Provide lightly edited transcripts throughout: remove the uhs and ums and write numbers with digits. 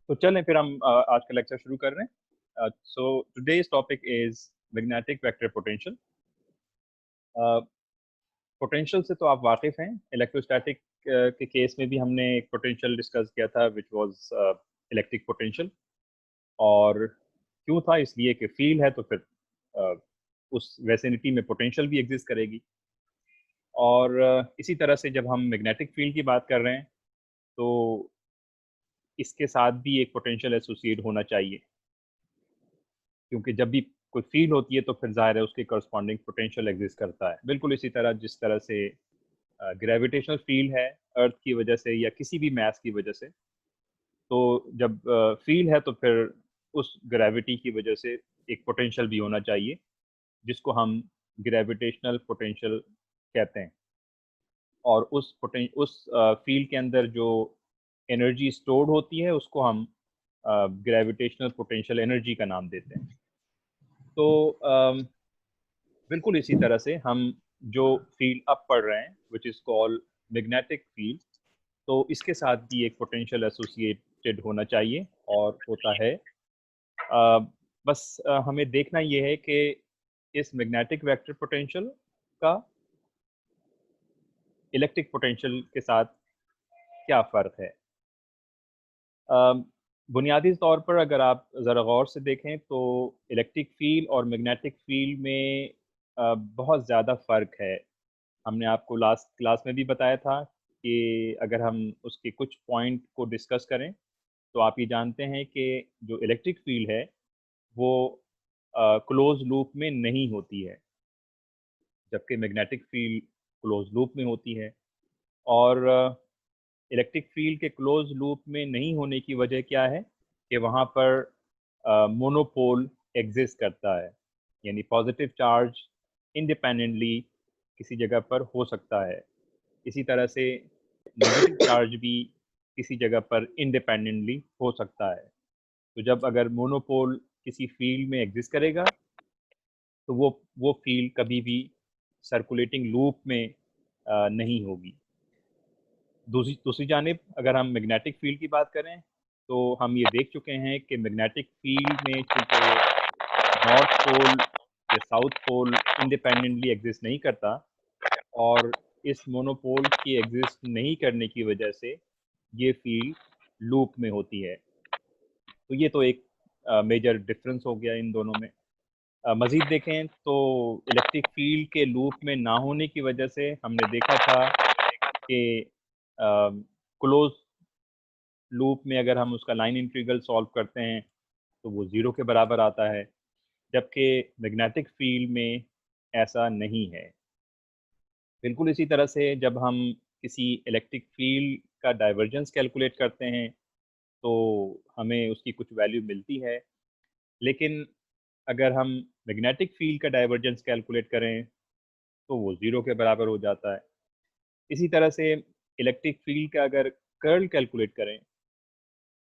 तो चलें फिर हम आज का लेक्चर शुरू कर रहे हैं। So today's topic is magnetic vector potential. Potential से तो आप वाकिफ हैं। इलेक्ट्रोस्टैटिक के केस में भी हमने एक पोटेंशियल डिस्कस किया था विच वाज इलेक्ट्रिक पोटेंशियल। और क्यों था? इसलिए कि फील्ड है तो फिर उस वेसिनिटी में पोटेंशियल भी एग्जिस्ट करेगी। और इसी तरह से जब हम मैग्नेटिक फील्ड की बात कर रहे हैं तो इसके साथ भी एक पोटेंशियल एसोसिएट होना चाहिए, क्योंकि जब भी कोई फील्ड होती है तो फिर जाहिर है उसके करस्पॉन्डिंग पोटेंशियल एग्जिस्ट करता है। बिल्कुल इसी तरह जिस तरह से ग्रेविटेशनल फील्ड है अर्थ की वजह से या किसी भी मैस की वजह से, तो जब फील्ड है तो फिर उस ग्रेविटी की वजह से एक पोटेंशियल भी होना चाहिए जिसको हम ग्रेविटेशनल पोटेंशियल कहते हैं। और उस फील्ड के अंदर जो एनर्जी स्टोर्ड होती है उसको हम ग्रेविटेशनल पोटेंशियल एनर्जी का नाम देते हैं। तो बिल्कुल इसी तरह से हम जो फील्ड अब पढ़ रहे हैं which is called magnetic field, तो इसके साथ भी एक पोटेंशियल एसोसिएटेड होना चाहिए और होता है। बस हमें देखना ये है कि इस मैग्नेटिक वेक्टर पोटेंशियल का इलेक्ट्रिक पोटेंशियल के साथ क्या फ़र्क है। बुनियादी तौर पर अगर आप ज़रा गौर से देखें तो इलेक्ट्रिक फील्ड और मैग्नेटिक फील्ड में बहुत ज़्यादा फ़र्क है। हमने आपको लास्ट क्लास में भी बताया था कि अगर हम उसके कुछ पॉइंट को डिस्कस करें तो आप ये जानते हैं कि जो इलेक्ट्रिक फील्ड है वो क्लोज लूप में नहीं होती है, जबकि मैग्नेटिक फील्ड क्लोज लूप में होती है। और इलेक्ट्रिक फील्ड के क्लोज लूप में नहीं होने की वजह क्या है कि वहाँ पर मोनोपोल एग्जिस्ट करता है, यानी पॉजिटिव चार्ज इंडिपेंडेंटली किसी जगह पर हो सकता है। इसी तरह से नेगेटिव चार्ज भी किसी जगह पर इंडिपेंडेंटली हो सकता है। तो जब अगर मोनोपोल किसी फील्ड में एग्जिस्ट करेगा तो वो फील्ड कभी भी सर्कुलेटिंग लूप में नहीं होगी। दूसरी दूसरी जानिब अगर हम मैग्नेटिक फील्ड की बात करें तो हम ये देख चुके हैं कि मैग्नेटिक फील्ड में चूँकि नॉर्थ पोल या साउथ पोल इंडिपेंडेंटली एग्जिस्ट नहीं करता और इस मोनोपोल की एग्जिस्ट नहीं करने की वजह से ये फील्ड लूप में होती है। तो ये तो एक मेजर डिफरेंस हो गया इन दोनों में। मज़ीद देखें तो इलेक्ट्रिक फील्ड के लूप में ना होने की वजह से हमने देखा था कि क्लोज लूप में अगर हम उसका लाइन इंटीग्रल सॉल्व करते हैं तो वो ज़ीरो के बराबर आता है, जबकि मैग्नेटिक फील्ड में ऐसा नहीं है। बिल्कुल इसी तरह से जब हम किसी इलेक्ट्रिक फील्ड का डाइवर्जेंस कैलकुलेट करते हैं तो हमें उसकी कुछ वैल्यू मिलती है, लेकिन अगर हम मैग्नेटिक फील्ड का डाइवर्जेंस कैलकुलेट करें तो वो ज़ीरो के बराबर हो जाता है। इसी तरह से इलेक्ट्रिक फील्ड का अगर कर्ल कैलकुलेट करें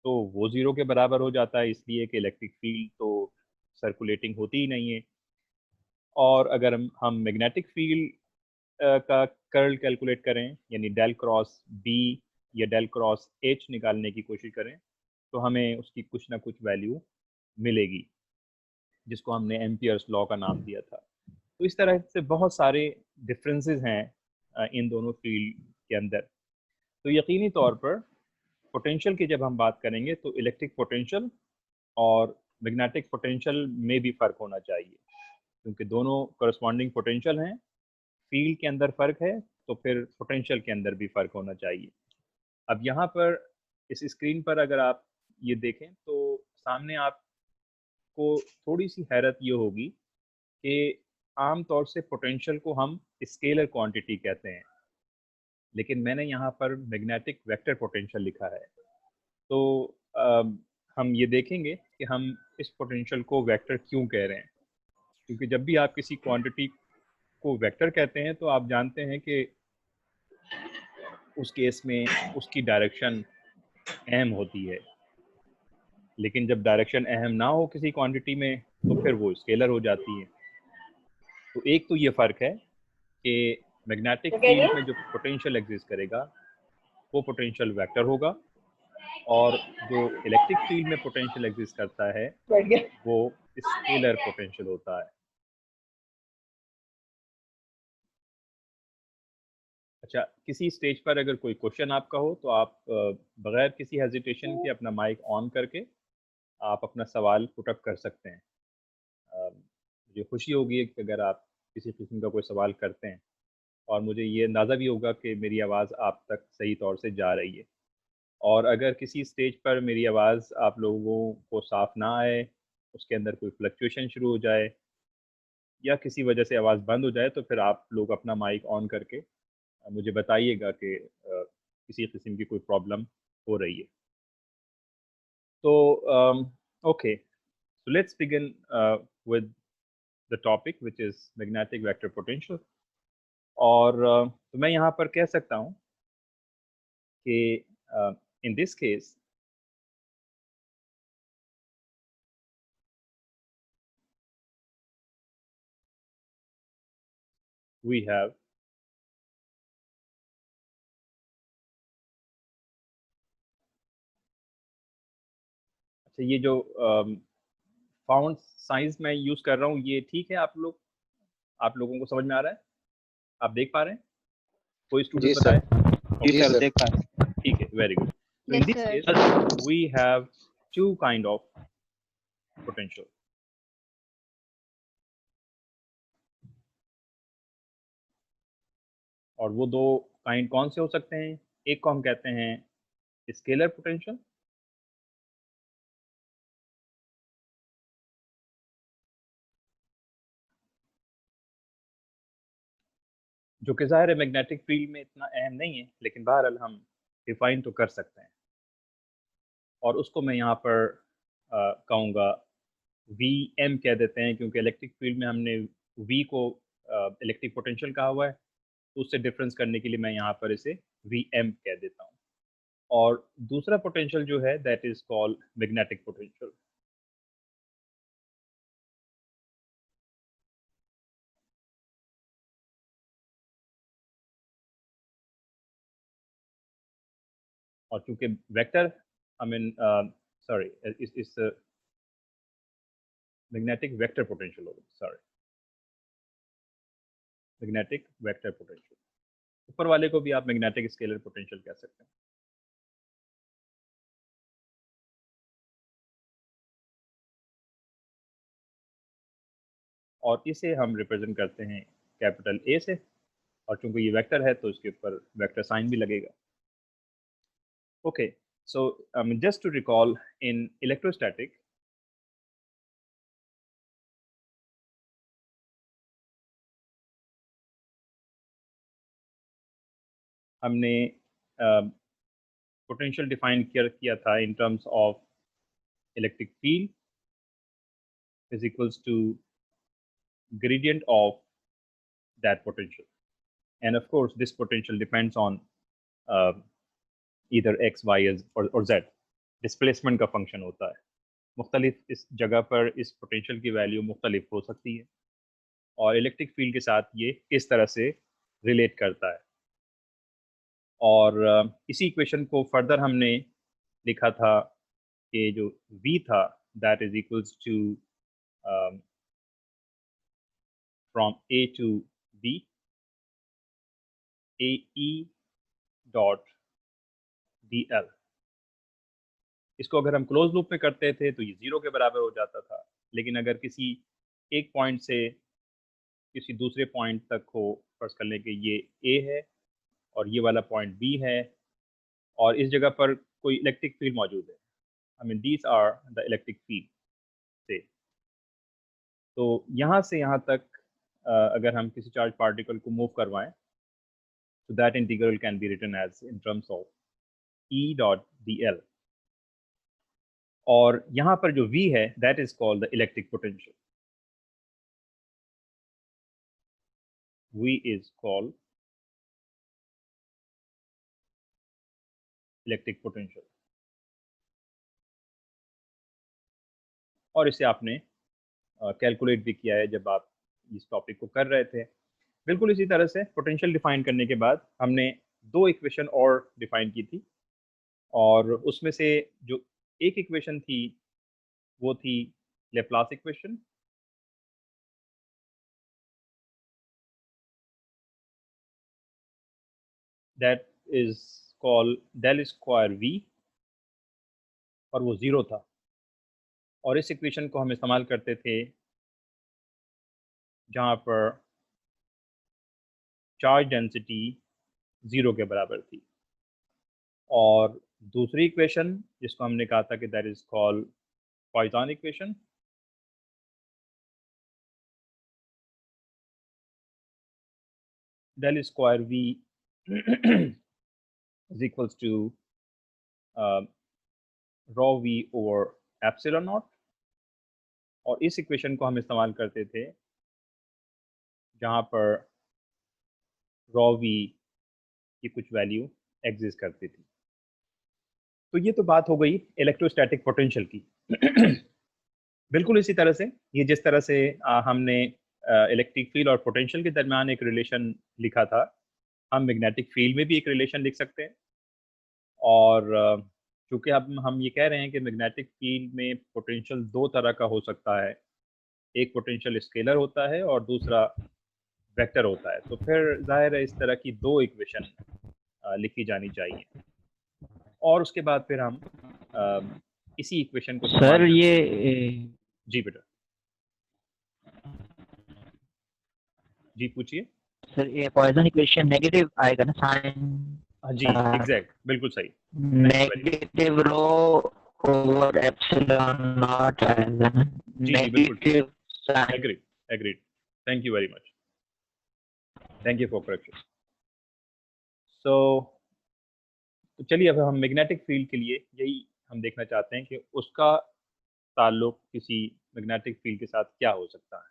तो वो ज़ीरो के बराबर हो जाता है, इसलिए कि इलेक्ट्रिक फील्ड तो सर्कुलेटिंग होती ही नहीं है। और अगर हम मैग्नेटिक फील्ड का कर्ल कैलकुलेट करें, यानी डेल क्रॉस बी या डेल क्रॉस एच निकालने की कोशिश करें, तो हमें उसकी कुछ ना कुछ वैल्यू मिलेगी, जिसको हमने एम्पियर्स लॉ का नाम दिया था। तो इस तरह से बहुत सारे डिफरेंसेस हैं इन दोनों फील्ड के अंदर। तो यकीनी तौर पर पोटेंशियल की जब हम बात करेंगे तो इलेक्ट्रिक पोटेंशियल और मैग्नेटिक पोटेंशियल में भी फ़र्क होना चाहिए, क्योंकि दोनों करस्पॉन्डिंग पोटेंशियल हैं। फील्ड के अंदर फ़र्क है तो फिर पोटेंशियल के अंदर भी फ़र्क होना चाहिए। अब यहाँ पर इस स्क्रीन पर अगर आप ये देखें तो सामने आपको थोड़ी सी हैरत ये होगी कि आम तौर से पोटेंशियल को हम स्केलर क्वांटिटी कहते हैं, लेकिन मैंने यहाँ पर मैग्नेटिक वेक्टर पोटेंशियल लिखा है। तो हम ये देखेंगे कि हम इस पोटेंशियल को वेक्टर क्यों कह रहे हैं, क्योंकि जब भी आप किसी क्वांटिटी को वेक्टर कहते हैं तो आप जानते हैं कि उस केस में उसकी डायरेक्शन अहम होती है, लेकिन जब डायरेक्शन अहम ना हो किसी क्वांटिटी में तो फिर वो स्केलर हो जाती है। तो एक तो ये फ़र्क है कि मैग्नेटिक फील्ड में जो पोटेंशियल एग्जिस्ट करेगा वो पोटेंशियल वेक्टर होगा, और जो इलेक्ट्रिक फील्ड में पोटेंशियल एग्जिस्ट करता है वो स्केलर पोटेंशियल होता है। अच्छा, किसी स्टेज पर अगर कोई क्वेश्चन आपका हो तो आप बगैर किसी हेजिटेशन के अपना माइक ऑन करके आप अपना सवाल पुटअप कर सकते हैं। मुझे खुशी होगी कि अगर आप किसी किस्म का कोई सवाल करते हैं और मुझे ये अंदाज़ा भी होगा कि मेरी आवाज़ आप तक सही तौर से जा रही है। और अगर किसी स्टेज पर मेरी आवाज़ आप लोगों को साफ ना आए, उसके अंदर कोई फ्लक्चुएशन शुरू हो जाए या किसी वजह से आवाज़ बंद हो जाए, तो फिर आप लोग अपना माइक ऑन करके मुझे बताइएगा कि किसी किस्म की कोई प्रॉब्लम हो रही है। तो okay, so let's begin with the topic which is magnetic vector potential। और तो मैं यहाँ पर कह सकता हूँ कि in this case we have अच्छा, ये जो फाउंड साइंस मैं यूज कर रहा हूँ ये ठीक है? आप लोगों को समझ में आ रहा है? आप देख पा रहे हैं? कोई जी स्टूडेंट सर। बताए? जी ओके, सर, देख पा रहे हैं। ठीक है, very good. So in Yes, this sir. case we have two kind of potential। और वो दो काइंड कौन से हो सकते हैं? एक को हम कहते हैं स्केलर पोटेंशियल, जो कि ज़ाहिर है मैग्नेटिक फील्ड में इतना अहम नहीं है, लेकिन बहरहाल हम डिफाइन तो कर सकते हैं। और उसको मैं यहाँ पर कहूँगा वी एम कह देते हैं, क्योंकि इलेक्ट्रिक फील्ड में हमने वी को इलेक्ट्रिक पोटेंशियल कहा हुआ है, तो उससे डिफरेंस करने के लिए मैं यहाँ पर इसे वी एम कह देता हूँ। और दूसरा पोटेंशियल जो है that is called magnetic potential. और चूंकि वेक्टर आई मीन सॉरी इस मैग्नेटिक वेक्टर पोटेंशियल होगा, सॉरी, मैग्नेटिक वेक्टर पोटेंशियल। ऊपर वाले को भी आप मैग्नेटिक स्केलर पोटेंशियल कह सकते हैं। और इसे हम रिप्रेजेंट करते हैं कैपिटल ए से, और चूंकि ये वेक्टर है तो इसके ऊपर वेक्टर साइन भी लगेगा। Okay, so just to recall, in electrostatic हमने पोटेंशियल डिफाइन किया था in terms of electric field is equals to gradient of that potential, and of course this potential depends on uh, either x, y or z। Displacement का function होता है। मुख्तलिफ इस जगह पर इस पोटेंशियल की वैल्यू मुख्तलिफ हो सकती है, और इलेक्ट्रिक फील्ड के साथ ये किस तरह से रिलेट करता है। और इसी इक्वेशन को फर्दर हमने लिखा था कि जो v था that is equals to from a to b ae dot dl। इसको अगर हम क्लोज लूप में करते थे तो ये 0 के बराबर हो जाता था, लेकिन अगर किसी एक पॉइंट से किसी दूसरे पॉइंट तक हो, फर्ज कर लें कि ये a है और ये वाला पॉइंट b है, और इस जगह पर कोई इलेक्ट्रिक फील्ड मौजूद है, I mean these are the electric field से। तो यहाँ से यहाँ तक अगर हम किसी चार्ज पार्टिकल को मूव करवाएं, तो that integral can be written as in terms of E dot dl। और यहाँ पर जो V है that is called the electric potential. V is called electric potential. और इसे आपने कैलकुलेट भी किया है जब आप इस टॉपिक को कर रहे थे। बिल्कुल इसी तरह से पोटेंशियल डिफाइन करने के बाद हमने दो इक्वेशन और डिफाइन की थी। और उसमें से जो एक इक्वेशन थी वो थी Laplace equation, that is called del square V, और वो ज़ीरो था। और इस इक्वेशन को हम इस्तेमाल करते थे जहाँ पर चार्ज डेंसिटी ज़ीरो के बराबर थी। और दूसरी इक्वेशन जिसको हमने कहा था कि that is called Poisson equation, del square V is equals to rho v over epsilon naught. और इस इक्वेशन को हम इस्तेमाल करते थे जहाँ पर rho v की कुछ वैल्यू एग्जिस्ट करती थी। तो ये तो बात हो गई इलेक्ट्रोस्टैटिक पोटेंशियल की। बिल्कुल इसी तरह से ये जिस तरह से हमने इलेक्ट्रिक फील्ड और पोटेंशियल के दरमियान एक रिलेशन लिखा था, हम मैग्नेटिक फील्ड में भी एक रिलेशन लिख सकते हैं। और चूंकि अब हम ये कह रहे हैं कि मैग्नेटिक फील्ड में पोटेंशियल दो तरह का हो सकता है, एक पोटेंशियल स्केलर होता है और दूसरा वेक्टर होता है, तो फिर जाहिर है इस तरह की दो इक्वेशन लिखी जानी चाहिए। और उसके बाद फिर हम इसी इक्वेशन को इस्तेमाल सर करते ये हैं। जी बेटा, जी पूछिए। सर ये पॉइसन इक्वेशन नेगेटिव आएगा ना साइन हाँ जी, का, एग्जैक्ट, बिल्कुल सही, thank you very much. Negative rho over epsilon not आएगा ना, जी जी बिल्कुल ठीक, negative sign. Agreed, agreed, thank you very much, thank you for correction. So तो चलिए अब हम मैग्नेटिक फील्ड के लिए यही हम देखना चाहते हैं कि उसका ताल्लुक किसी मैग्नेटिक फील्ड के साथ क्या हो सकता है।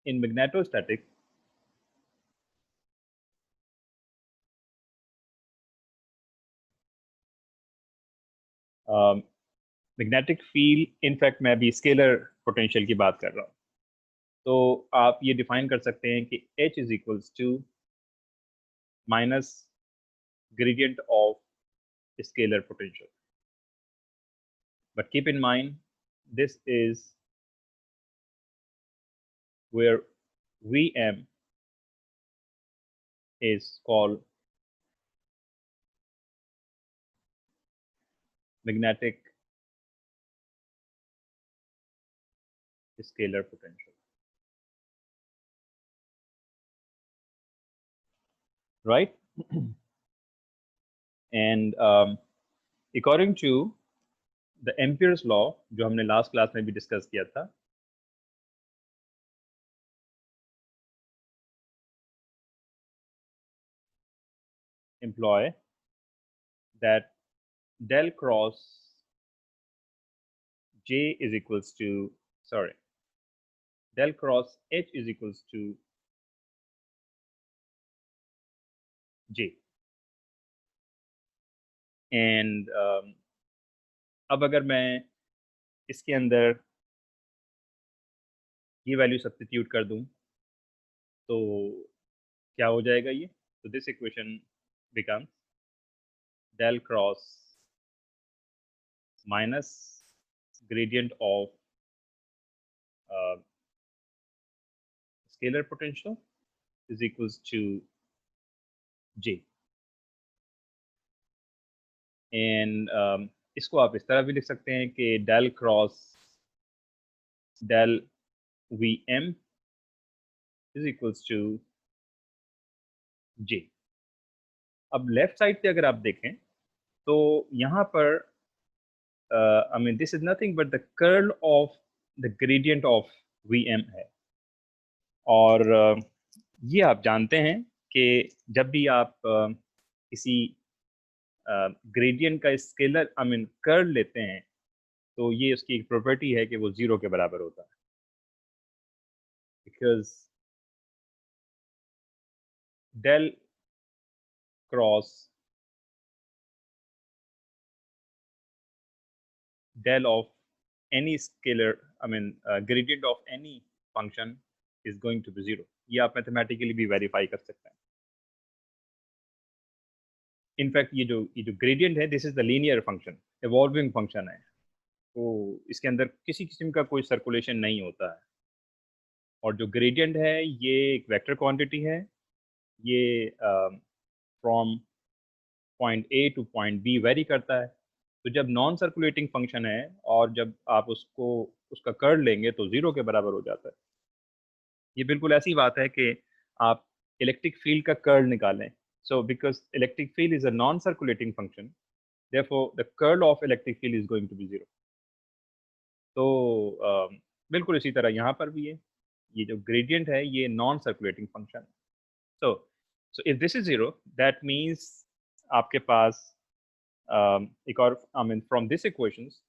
इन मैग्नेटोस्टैटिक मैग्नेटिक फील्ड, इनफैक्ट मैं अभी स्केलर पोटेंशियल की बात कर रहा हूँ, तो आप ये डिफाइन कर सकते हैं कि H is equals to minus gradient of scalar potential. But keep in mind this is where Vm is called magnetic scalar potential, right? And according to the Ampere's law, जो हमने लास्ट क्लास में भी discuss किया था, employ that del cross J is equals to, sorry, del cross H is equals to J. And अब अगर मैं इसके अंदर ये वैल्यू सब्स्टिट्यूट कर दूं तो क्या हो जाएगा ये? तो this equation becomes del cross minus gradient of scalar potential is equals to J. And इसको आप इस तरह भी लिख सकते हैं कि del cross del Vm is equals to J. अब लेफ्ट साइड पे अगर आप देखें तो यहाँ पर I mean this is nothing but the curl of the gradient of Vm है। और ये आप जानते हैं कि जब भी आप किसी ग्रेडियंट का स्केलर आई मीन कर्ल लेते हैं तो ये उसकी एक प्रॉपर्टी है कि वो जीरो के बराबर होता है, because del cross del of any scalar, I mean gradient of any function is going to be 0। ये आप मैथमेटिकली भी वेरीफाई कर सकते हैं। इनफैक्ट ये जो ग्रेडियंट है, this is the linear function, evolving function है, तो इसके अंदर किसी किस्म का कोई सर्कुलेशन नहीं होता है। और जो ग्रेडियंट है ये एक वेक्टर क्वांटिटी है, ये from point A two point be very करता है। तो जब नॉन सर्कुलेटिंग फंक्शन है और जब आप उसका कर्ल लेंगे तो 0 के बराबर हो जाता है। ये बिल्कुल ऐसी बात है कि आप इलेक्ट्रिक फील्ड का कर्ल निकालें। So because electric field is a non circulating function, therefore the curl of electric field is going to be 0। तो बिल्कुल इसी तरह यहाँ पर भी है, ये जो ग्रेडियंट है ये नॉन सर्कुलेटिंग फंक्शन है। So so if this is 0, that means आपके पास एक और, I mean from this equations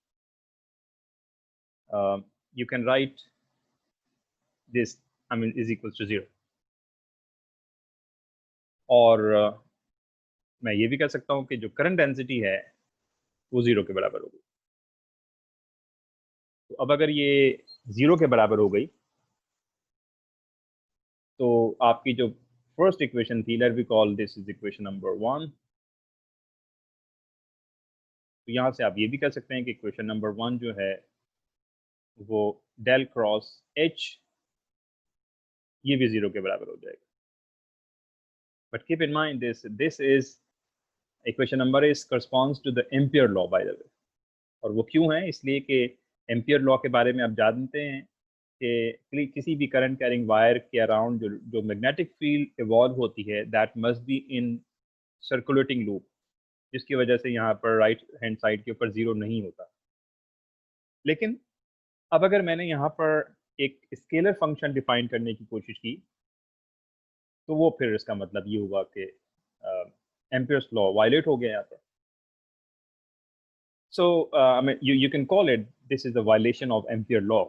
you can write this, I mean, is equals to 0। और मैं ये भी कह सकता हूँ कि जो करंट डेंसिटी है वो 0 के बराबर होगी। तो अब अगर ये 0 के बराबर हो गई तो आपकी जो फर्स्ट इक्वेशन थी, let we call this is equation number 1। तो यहाँ से आप ये भी कह सकते हैं कि इक्वेशन नंबर 1 जो है वो डेल क्रॉस एच, ये भी 0 के बराबर हो जाएगा। But keep in mind this is equation number is corresponds to the Ampere law, by the way. और वो क्यों है? इसलिए कि एम्पियर लॉ के बारे में आप जानते हैं कि किसी भी करंट कैरिंग वायर के अराउंड जो मैग्नेटिक फील्ड इवॉल्व होती है, that must be in circulating loop, जिसकी वजह से यहाँ पर राइट हैंड साइड के ऊपर 0 नहीं होता। लेकिन अब अगर मैंने यहाँ पर एक स्केलर फंक्शन डिफाइन करने की कोशिश की तो वो फिर इसका मतलब ये हुआ कि एम्पियर्स लॉ वायलेट हो गया यहाँ पर। So I mean, you can call it this is a violation of Ampere law,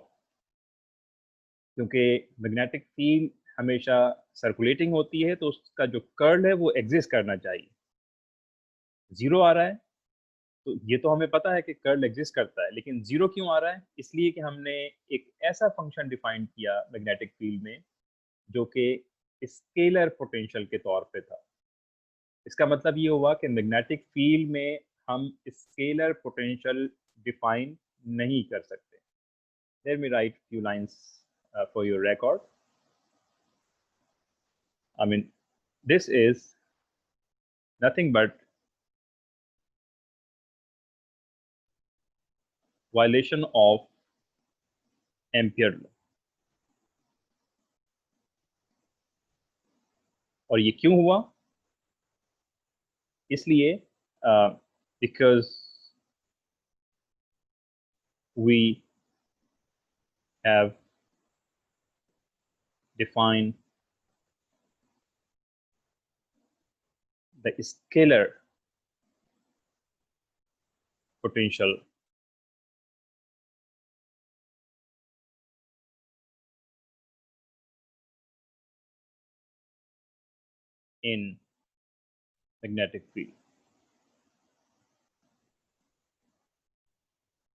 क्योंकि मैग्नेटिक फील्ड हमेशा सर्कुलेटिंग होती है, तो उसका जो कर्ल है वो एग्जिस्ट करना चाहिए। 0 आ रहा है तो ये तो हमें पता है कि कर्ल एग्जिस्ट करता है, लेकिन 0 क्यों आ रहा है? इसलिए कि हमने एक ऐसा फंक्शन डिफाइन किया मैग्नेटिक फील्ड में जो कि स्केलर पोटेंशियल के तौर पे था। इसका मतलब ये हुआ कि मैग्नेटिक फील्ड में हम स्केलर पोटेंशियल डिफाइन नहीं कर सकते। Let me write few lines for your record. I mean, this is nothing but violation of Ampere law। और ये क्यों हुआ? इसलिए because we have defined the scalar potential in magnetic field।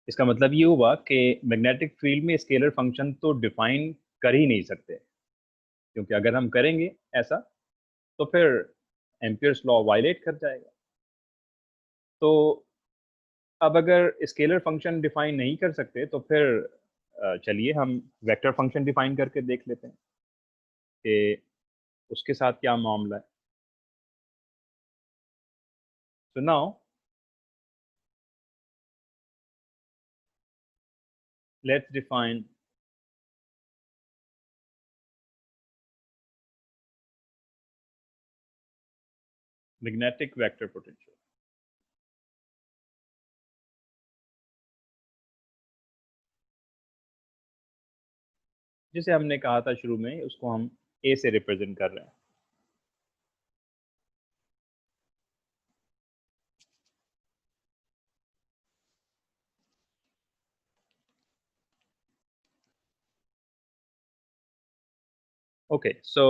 इसका मतलब ये हुआ कि मैग्नेटिक फील्ड में स्केलर फंक्शन तो डिफाइन कर ही नहीं सकते, क्योंकि अगर हम करेंगे ऐसा तो फिर एम्पियर्स लॉ वायलेट कर जाएगा। तो अब अगर स्केलर फंक्शन डिफाइन नहीं कर सकते तो फिर चलिए हम वेक्टर फंक्शन डिफाइन करके देख लेते हैं कि उसके साथ क्या मामला है। So now let's define magnetic vector potential। जिसे हमने कहा था शुरू में, उसको हम ए से रिप्रेजेंट कर रहे हैं। Okay, so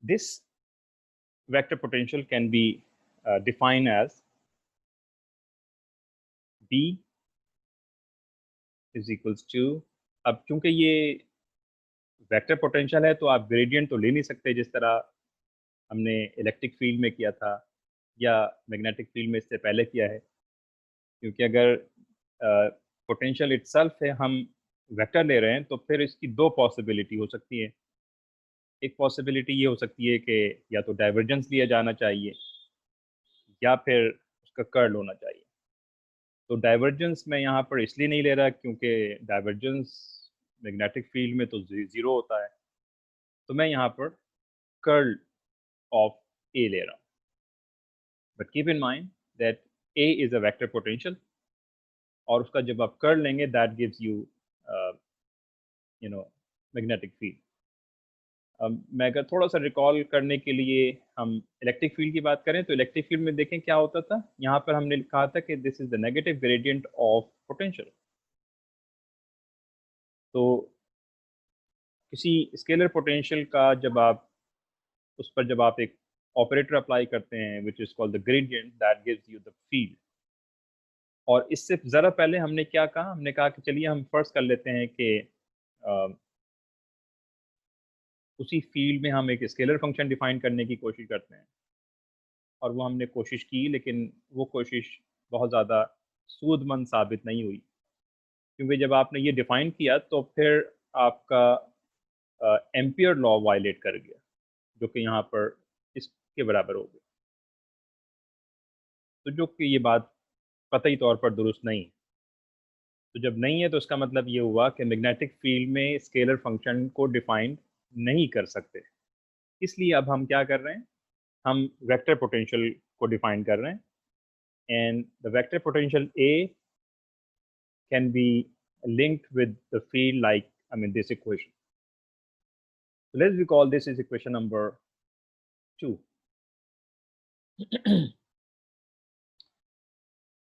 this vector potential can be defined as B is equals to, अब चूंकि ये वेक्टर पोटेंशियल है तो आप ग्रेडियंट तो ले नहीं सकते जिस तरह हमने इलेक्ट्रिक फील्ड में किया था या मैग्नेटिक फील्ड में इससे पहले किया है, क्योंकि अगर पोटेंशियल इटसेल्फ है हम वेक्टर ले रहे हैं तो फिर इसकी दो पॉसिबिलिटी हो सकती है। एक पॉसिबिलिटी ये हो सकती है कि या तो डाइवर्जेंस लिया जाना चाहिए या फिर उसका कर्ल होना चाहिए। तो डाइवर्जेंस मैं यहाँ पर इसलिए नहीं ले रहा क्योंकि डाइवर्जेंस मैग्नेटिक फील्ड में तो ज़ीरो होता है, तो मैं यहाँ पर कर्ल ऑफ ए ले रहा हूँ। But keep in mind that A is a vector potential, और उसका जब आप कर्ल लेंगे that gives you you know magnetic field. मैं अगर थोड़ा सा रिकॉल करने के लिए हम इलेक्ट्रिक फील्ड की बात करें तो इलेक्ट्रिक फील्ड में देखें क्या होता था, यहाँ पर हमने कहा था कि this is the negative gradient of potential. तो किसी स्केलर पोटेंशियल का जब आप उस पर जब आप एक ऑपरेटर अप्लाई करते हैं which is called the gradient, that gives you the field. और इससे ज़रा पहले हमने क्या कहा, हमने कहा कि चलिए हम फर्स्ट कर लेते हैं कि उसी फील्ड में हम एक स्केलर फंक्शन डिफाइन करने की कोशिश करते हैं, और वो हमने कोशिश की लेकिन वो कोशिश बहुत ज़्यादा सूदमंद साबित नहीं हुई, क्योंकि जब आपने ये डिफाइन किया तो फिर आपका एम्पियर लॉ वायलेट कर गया, जो कि यहाँ पर इसके बराबर हो गया। तो जो कि ये बात कतई तौर पर दुरुस्त नहीं। तो जब नहीं है तो इसका मतलब ये हुआ कि मैग्नेटिक फील्ड में स्केलर फंक्शन को डिफाइन नहीं कर सकते। इसलिए अब हम क्या कर रहे हैं, हम वेक्टर पोटेंशियल को डिफाइन कर रहे हैं, and the vector potential A can be linked with the field like, I mean, this equation. So let's recall this is equation number 2.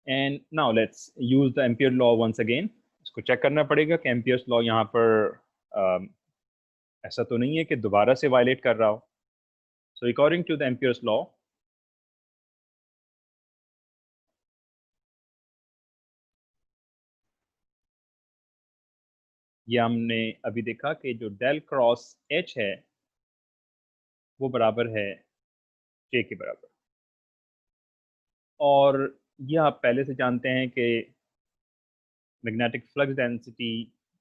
And now let's use the Ampere law once again. इसको check करना पड़ेगा कि Ampere's law यहाँ पर ऐसा तो नहीं है कि दोबारा से वायलेट कर रहा हो। So according to the Ampere's law, ये हमने अभी देखा कि जो डेल क्रॉस एच है वो बराबर है जे के बराबर, और ये आप पहले से जानते हैं कि मैग्नेटिक फ्लक्स डेंसिटी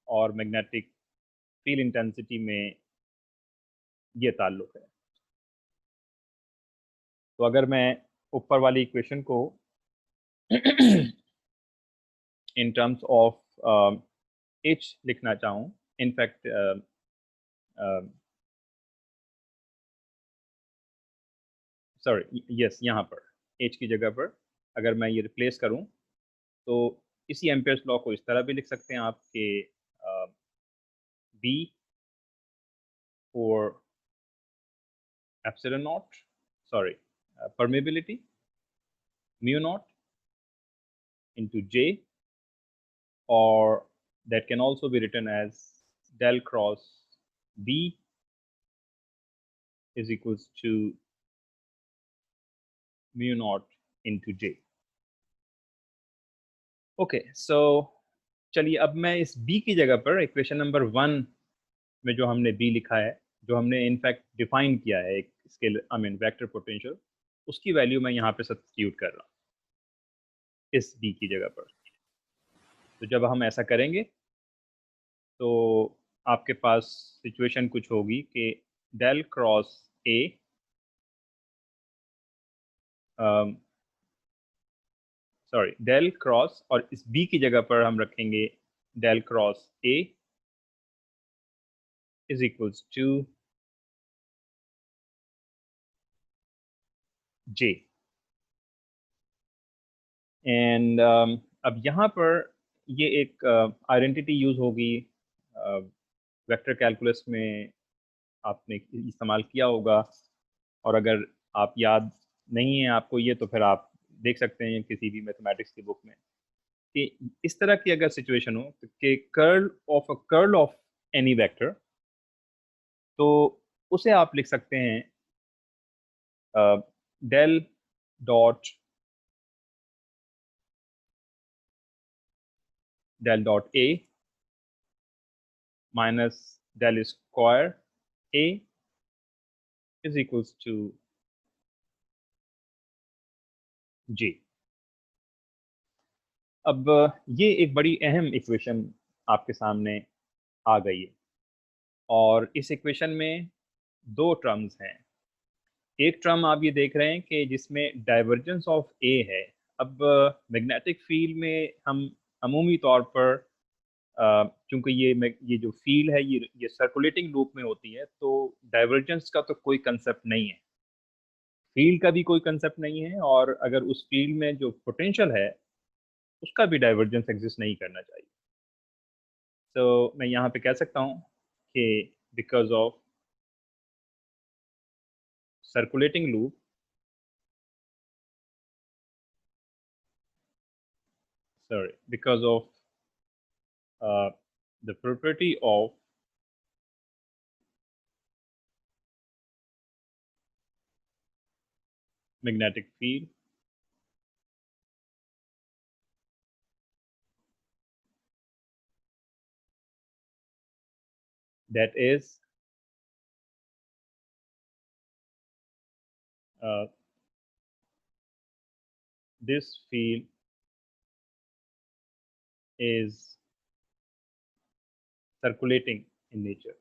और मैग्नेटिक फील्ड इंटेंसिटी में ये ताल्लुक है। तो अगर मैं ऊपर वाली इक्वेशन को इन टर्म्स ऑफ एच लिखना चाहूँ, इनफैक्ट सॉरी यस, यहाँ पर एच की जगह पर अगर मैं ये रिप्लेस करूँ तो इसी एम्पियर्स लॉ को इस तरह भी लिख सकते हैं आप कि B for epsilon naught, sorry, permeability mu naught into J, or that can also be written as del cross B is equals to mu naught into J. Okay, so चलिए अब मैं इस B की जगह पर इक्वेशन नंबर 1 में जो हमने B लिखा है, जो हमने इनफैक्ट डिफाइन किया है एक scale, I mean vector potential, उसकी वैल्यू मैं यहाँ पे सब्स्टिट्यूट कर रहा हूँ इस B की जगह पर। तो जब हम ऐसा करेंगे तो आपके पास सिचुएशन कुछ होगी कि del cross A sorry del cross, और इस बी की जगह पर हम रखेंगे del cross A is equals to J. And अब यहाँ पर ये एक आइडेंटिटी यूज होगी, वेक्टर कैलकुलस में आपने इस्तेमाल किया होगा, और अगर आप याद नहीं है आपको ये तो फिर आप देख सकते हैं किसी भी मैथमेटिक्स की बुक में कि इस तरह की अगर सिचुएशन हो कि कर्ल ऑफ एनी वेक्टर, तो उसे आप लिख सकते हैं del dot A minus del square A is equals to J। अब ये एक बड़ी अहम इक्वेशन आपके सामने आ गई है और इस इक्वेशन में दो टर्म्स हैं। एक टर्म आप ये देख रहे हैं कि जिसमें डाइवर्जेंस ऑफ ए है। अब मैग्नेटिक फील्ड में हम अमूमी तौर पर चूंकि ये जो फील्ड है ये सर्कुलेटिंग लूप में होती है, तो डाइवर्जेंस का तो कोई कंसेप्ट नहीं है, फील्ड का भी कोई कंसेप्ट नहीं है, और अगर उस फील्ड में जो पोटेंशियल है उसका भी डाइवर्जेंस एग्जिस्ट नहीं करना चाहिए। तो मैं यहाँ पे कह सकता हूँ कि because of circulating loop because of the property of magnetic field, that is this field is circulating in nature।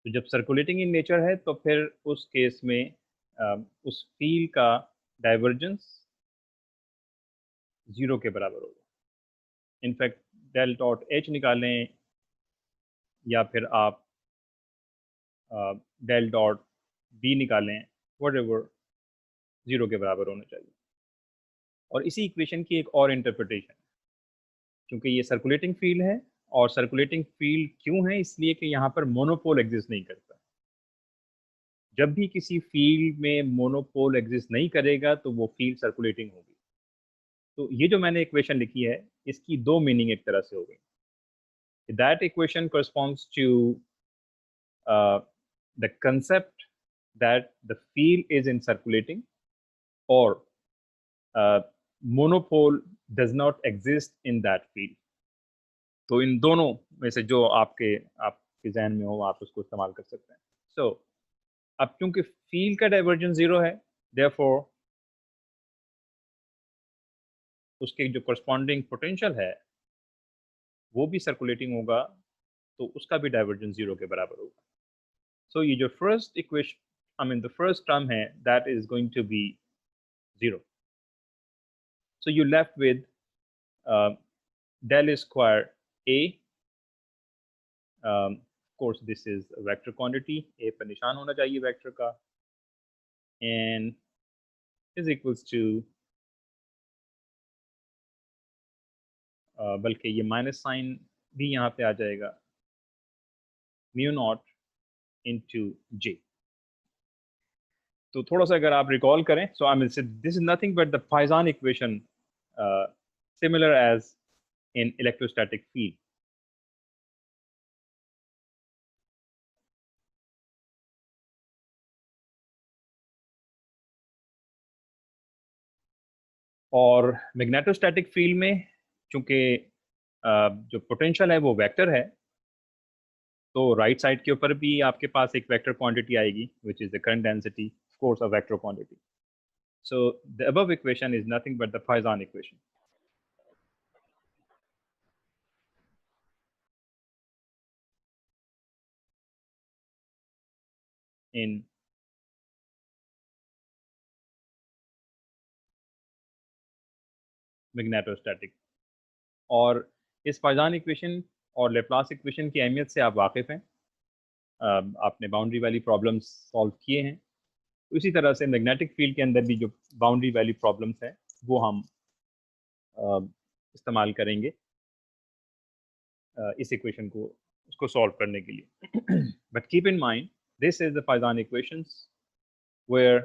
तो जब सर्कुलेटिंग इन नेचर है तो फिर उस केस में उस फील्ड का डाइवर्जेंस जीरो के बराबर होगा। इनफैक्ट डेल डॉट एच निकालें या फिर आप डेल डॉट बी निकालें, व्हाटएवर, जीरो के बराबर होना चाहिए। और इसी इक्वेशन की एक और इंटरप्रिटेशन, क्योंकि ये सर्कुलेटिंग फील्ड है, और सर्कुलेटिंग फील्ड क्यों है, इसलिए कि यहाँ पर मोनोपोल एग्जिस्ट नहीं करता। जब भी किसी फील्ड में मोनोपोल एग्जिस्ट नहीं करेगा तो वो फील्ड सर्कुलेटिंग होगी। तो ये जो मैंने इक्वेशन लिखी है इसकी दो मीनिंग एक तरह से हो गई। That equation corresponds to the concept that the field is in circulating or monopole does not exist in that field। तो इन दोनों में से जो आपके जहन में हो आप उसको इस्तेमाल कर सकते हैं। सो अब क्योंकि फील्ड का डाइवर्जेंस जीरो है, देयरफॉर उसके जो करस्पॉन्डिंग पोटेंशियल है वो भी सर्कुलेटिंग होगा, तो उसका भी डाइवर्जेंस जीरो के बराबर होगा। सो ये जो first equation, I mean the first term है, that is going to be zero. So you left with del square a, of course this is a vector quantity, a पर निशान होना चाहिए वेक्टर का, and is equals to बल्कि ये minus sign भी यहाँ पे आ जाएगा, म्यू नॉट इंटू जे। तो थोड़ा सा अगर आप रिकॉल करें, so I mean this is nothing but the Poisson equation similar as in electrostatic field. और मैग्नेटोस्टैटिक फील्ड में चूंकि जो पोटेंशियल है वो वेक्टर है, तो राइट साइड के ऊपर भी आपके पास एक वेक्टर क्वांटिटी आएगी which is the current density, of course a vector quantity. So the above equation is nothing but the Poisson equation. In magnetostatic, और इस फाइजान इक्वेशन और लेप्लास इक्वेशन की अहमियत से आप वाकिफ़ हैं, आपने बाउंड्री वाली प्रॉब्लम्स सॉल्व किए हैं। तो इसी तरह से मैग्नेटिक फील्ड के अंदर भी जो बाउंड्री वाली प्रॉब्लम्स हैं वो हम इस्तेमाल करेंगे इस इक्वेशन को उसको सॉल्व करने के लिए। But keep in mind this is the Poisson equations where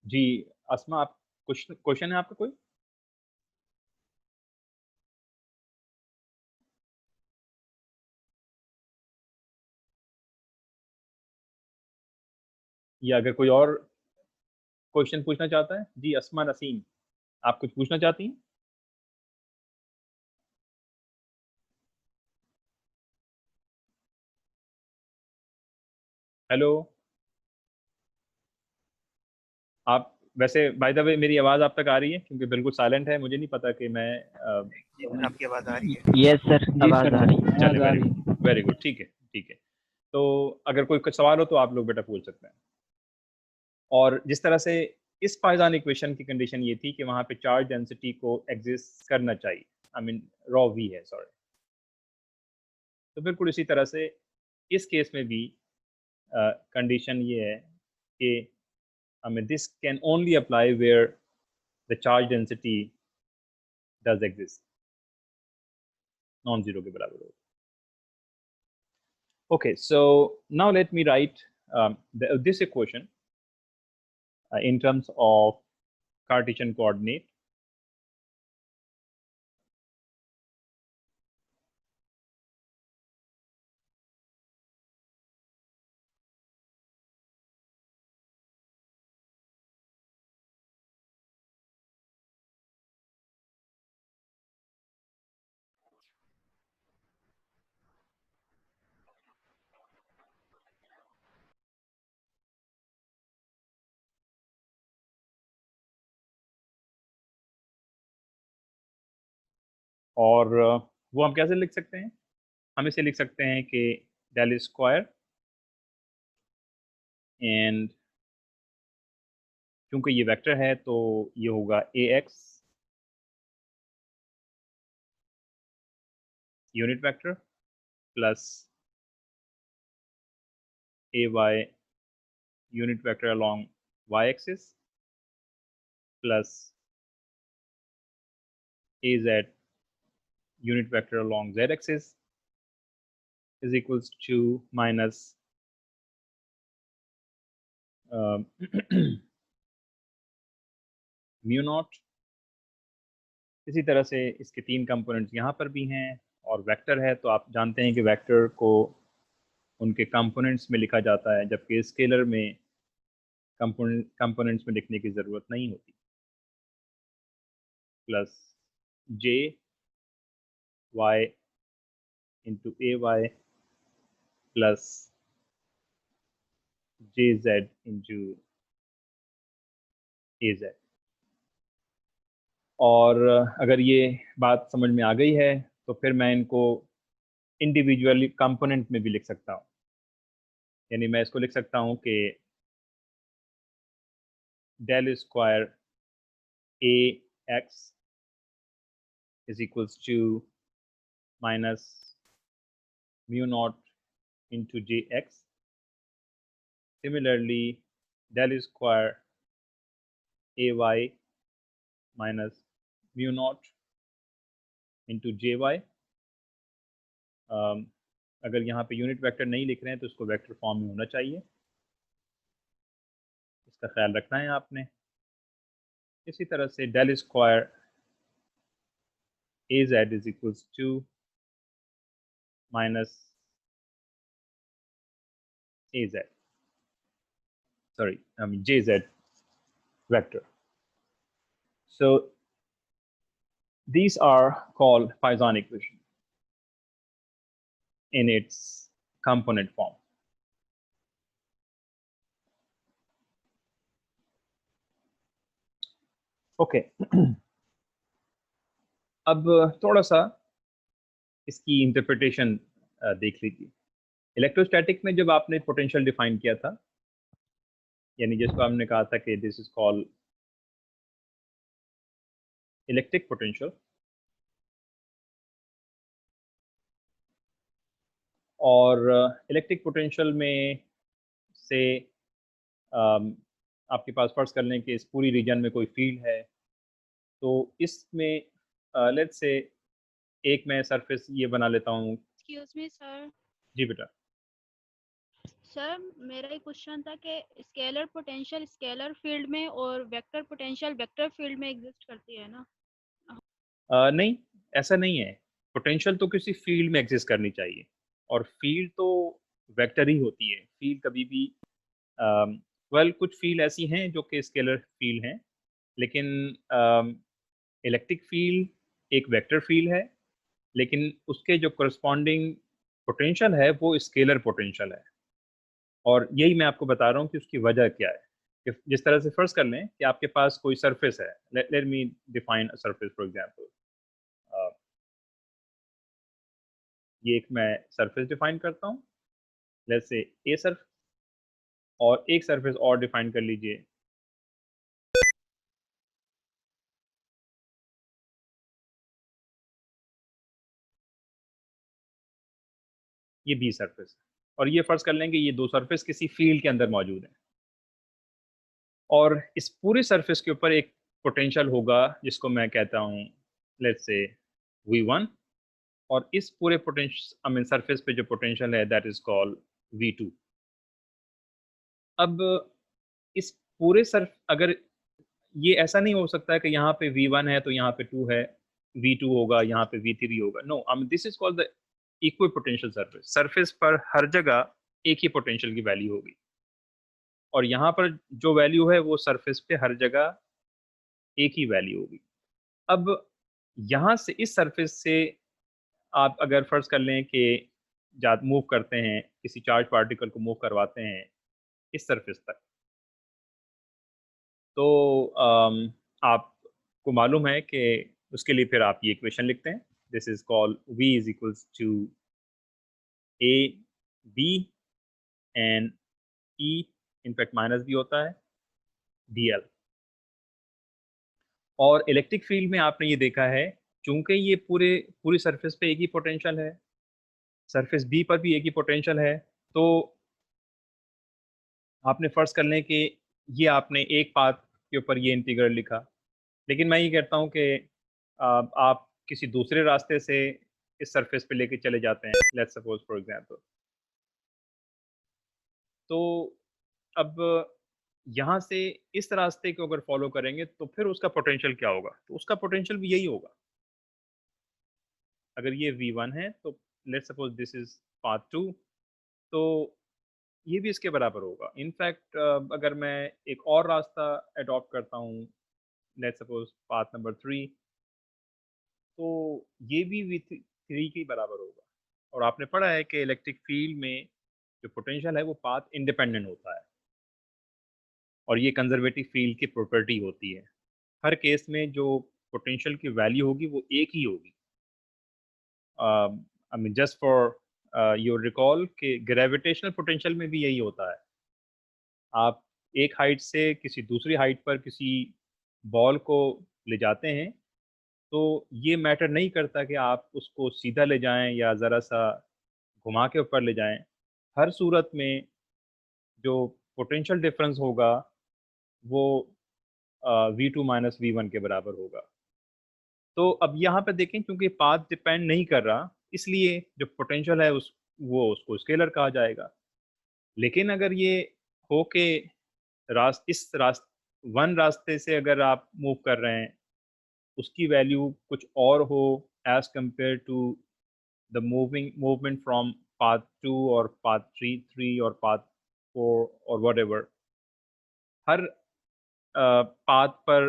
जी अस्मा, आप क्वेश्चन है आपका कोई? या अगर कोई और क्वेश्चन पूछना चाहता है। जी अस्मा नसीम, आप कुछ पूछना चाहती हैं? हेलो, आप वैसे बाय द वे मेरी आवाज़ आप तक आ रही है? क्योंकि बिल्कुल साइलेंट है, मुझे नहीं पता कि मैं जी सर, आपकी आवाज़ आ रही है। यस सर, आवाज आ रही है। चले, वेरी गुड, ठीक है ठीक है। तो अगर कोई कुछ सवाल हो तो आप लोग बेटा पूछ सकते हैं। और जिस तरह से इस पाइजान इक्वेशन की कंडीशन ये थी कि वहाँ पे चार्ज डेंसिटी को एग्जिस्ट करना चाहिए, आई मीन रॉ वी है, सॉरी। तो बिल्कुल इसी तरह से इस केस में भी कंडीशन ये है कि I mean, this can only apply where the charge density does exist, non-zero के बराबर हो। Okay, so now let me write this equation in terms of Cartesian coordinate. और वो हम कैसे लिख सकते हैं? हम इसे लिख सकते हैं कि डेल स्क्वायर, एंड क्योंकि ये वेक्टर है तो ये होगा a x unit vector plus a y unit vector along y axis plus az unit vector along z axis is equals to minus mu naught. इसी तरह से इसके तीन कंपोनेंट्स यहाँ पर भी हैं, और वेक्टर है तो आप जानते हैं कि वेक्टर को उनके कंपोनेंट्स में लिखा जाता है, जबकि स्केलर में कंपोनेंट्स में लिखने की ज़रूरत नहीं होती। प्लस जे वाई इंटू ए वाई प्लस जे जेड इंटू ए जेड। और अगर ये बात समझ में आ गई है तो फिर मैं इनको इंडिविजुअली कंपोनेंट में भी लिख सकता हूँ। यानी मैं इसको लिख सकता हूँ कि del square A x is equals to minus mu naught into jx. Similarly, del square ay minus mu naught into jy. अगर यहाँ पे यूनिट वेक्टर नहीं लिख रहे हैं तो इसको वेक्टर फॉर्म में होना चाहिए, इसका ख्याल रखना है आपने। इसी तरह से del square az is equals to minus az, sorry, I mean jz vector. So these are called Poisson equation in its component form. Okay अब थोड़ा सा इसकी इंटरप्रिटेशन देख लीजिए। इलेक्ट्रोस्टैटिक में जब आपने पोटेंशियल डिफाइन किया था, यानी जिसको हमने कहा था कि this is called electric potential, और इलेक्ट्रिक पोटेंशियल में से आपके पास फर्ज कर लें कि इस पूरी रीजन में कोई फील्ड है, तो इसमें लेट्स से एक मैं सरफेस ये बना लेता हूँ। Excuse me sir. जी बेटा। सर मेरा एक क्वेश्चन था कि स्केलर पोटेंशियल स्केलर फील्ड में और वेक्टर पोटेंशियल वेक्टर फील्ड में एग्जिस्ट करती है ना? नहीं, ऐसा नहीं है। पोटेंशियल तो किसी फील्ड में एग्जिस्ट करनी चाहिए, और फील्ड तो वेक्टर ही होती है। फील्ड कभी भी वेल कुछ फील्ड ऐसी हैं जो कि स्केलर फील्ड हैं, लेकिन इलेक्ट्रिक फील्ड एक वेक्टर फील्ड है, लेकिन उसके जो करस्पॉन्डिंग पोटेंशियल है वो स्केलर पोटेंशियल है। और यही मैं आपको बता रहा हूँ कि उसकी वजह क्या है। जिस तरह से फर्ज कर लें कि आपके पास कोई सरफेस है, let me define a surface for example. ये एक मैं सरफेस डिफाइन करता हूँ, लेट्स से ए सरफेस, और एक सरफेस और डिफाइन कर लीजिए, ये बी सरफेस। और ये फर्ज कर लें कि ये दो सरफेस किसी फील्ड के अंदर मौजूद हैं, और इस पूरे सरफेस के ऊपर एक पोटेंशियल होगा जिसको मैं कहता हूँ लेट्स से V1, और इस पूरे पोटेंशियल आई मीन सरफेस पे जो पोटेंशियल है दैट इज कॉल्ड V2। अब इस पूरे सर अगर ये ऐसा नहीं हो सकता कि यहाँ पे V1 है तो यहाँ पे 2 है, V2 होगा, यहाँ पे V3 होगा। No, I mean this is called the equal potential surface. Surface पर हर जगह एक ही पोटेंशियल की वैल्यू होगी, और यहाँ पर जो वैल्यू है वो सरफेस पे हर जगह एक ही वैल्यू होगी। अब यहाँ से इस सरफेस से आप अगर फर्ज कर लें कि मूव करते हैं, किसी चार्ज पार्टिकल को मूव करवाते हैं इस सरफेस तक, तो आपको मालूम है कि उसके लिए फिर आप ये इक्वेशन लिखते हैं, this is called V is equals to A B and E, in fact minus भी होता है, DL। और इलेक्ट्रिक फील्ड में आपने ये देखा है, चूंकि ये पूरी सरफेस पे एक ही पोटेंशियल है, सरफेस बी पर भी एक ही पोटेंशियल है, तो आपने फर्ज कर लें कि ये आपने एक पाथ के ऊपर ये इंटीग्रल लिखा। लेकिन मैं ये कहता हूँ कि आप किसी दूसरे रास्ते से इस सरफेस पे लेके चले जाते हैं, लेट्स सपोज फॉर एग्जांपल। तो अब यहाँ से इस रास्ते को अगर फॉलो करेंगे तो फिर उसका पोटेंशियल क्या होगा, तो उसका पोटेंशियल भी यही होगा। अगर ये V1 है तो let's suppose this is path 2, तो ये भी इसके बराबर होगा। इनफैक्ट अगर मैं एक और रास्ता अडॉप्ट करता हूँ, लेट्स सपोज पाथ नंबर 3, तो ये भी V3 के बराबर होगा। और आपने पढ़ा है कि इलेक्ट्रिक फील्ड में जो पोटेंशियल है वो पाथ इंडिपेंडेंट होता है, और ये कंजर्वेटिव फील्ड की प्रॉपर्टी होती है। हर केस में जो पोटेंशियल की वैल्यू होगी वो एक ही होगी। I mean just for your recall कि ग्रेविटेशनल पोटेंशियल में भी यही होता है। आप एक हाइट से किसी दूसरी हाइट पर किसी बॉल को ले जाते हैं, तो ये मैटर नहीं करता कि आप उसको सीधा ले जाएं या ज़रा सा घुमा के ऊपर ले जाएं। हर सूरत में जो पोटेंशियल डिफरेंस होगा वो V2 माइनस V1 के बराबर होगा। तो अब यहाँ पे देखें, क्योंकि पाथ डिपेंड नहीं कर रहा, इसलिए जो पोटेंशियल है उसको स्केलर कहा जाएगा। लेकिन अगर ये हो के वन रास्ते से अगर आप मूव कर रहे हैं, उसकी वैल्यू कुछ और हो as compare to the movement from path 2 और पाथ 3 और पाथ 4 और व्हाटएवर, हर पाथ पर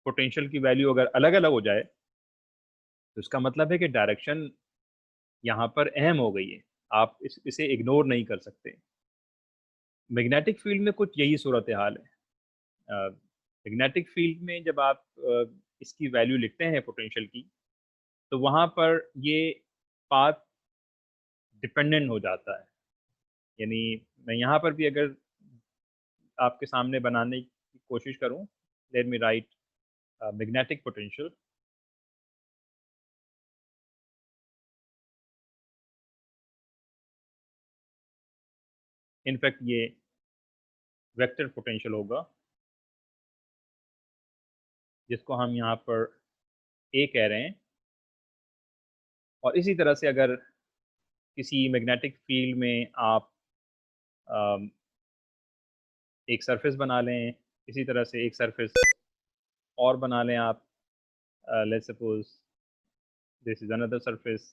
पोटेंशियल की वैल्यू अगर अलग अलग हो जाए, तो इसका मतलब है कि डायरेक्शन यहाँ पर अहम हो गई है। आप इसे इग्नोर नहीं कर सकते। मैग्नेटिक फील्ड में कुछ यही सूरत हाल है। मैग्नेटिक फील्ड में जब आप इसकी वैल्यू लिखते हैं पोटेंशियल की, तो वहाँ पर ये पाथ डिपेंडेंट हो जाता है। यानी मैं यहाँ पर भी अगर आपके सामने बनाने की कोशिश करूँ, let me right magnetic potential. In fact ये वेक्टर पोटेंशियल होगा, जिसको हम यहाँ पर ए कह रहे हैं। और इसी तरह से अगर किसी मैग्नेटिक फील्ड में आप एक सरफेस बना लें, इसी तरह से एक सरफेस और बना लें आप, let's suppose this is another surface,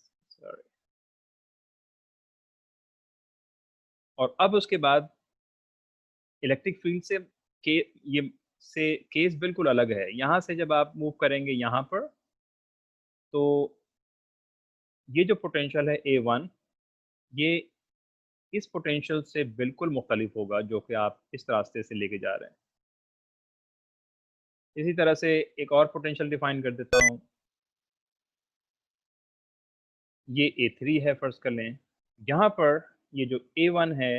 और अब उसके बाद इलेक्ट्रिक फील्ड से ये से केस बिल्कुल अलग है। यहाँ से जब आप मूव करेंगे यहाँ पर, तो ये जो पोटेंशियल है A1, ये इस पोटेंशियल से बिल्कुल मुख्तलिफ होगा जो कि आप इस रास्ते से लेके जा रहे हैं। इसी तरह से एक और पोटेंशियल डिफाइन कर देता हूँ। ये A3 है फर्ज कर लें। यहाँ पर ये जो A1 है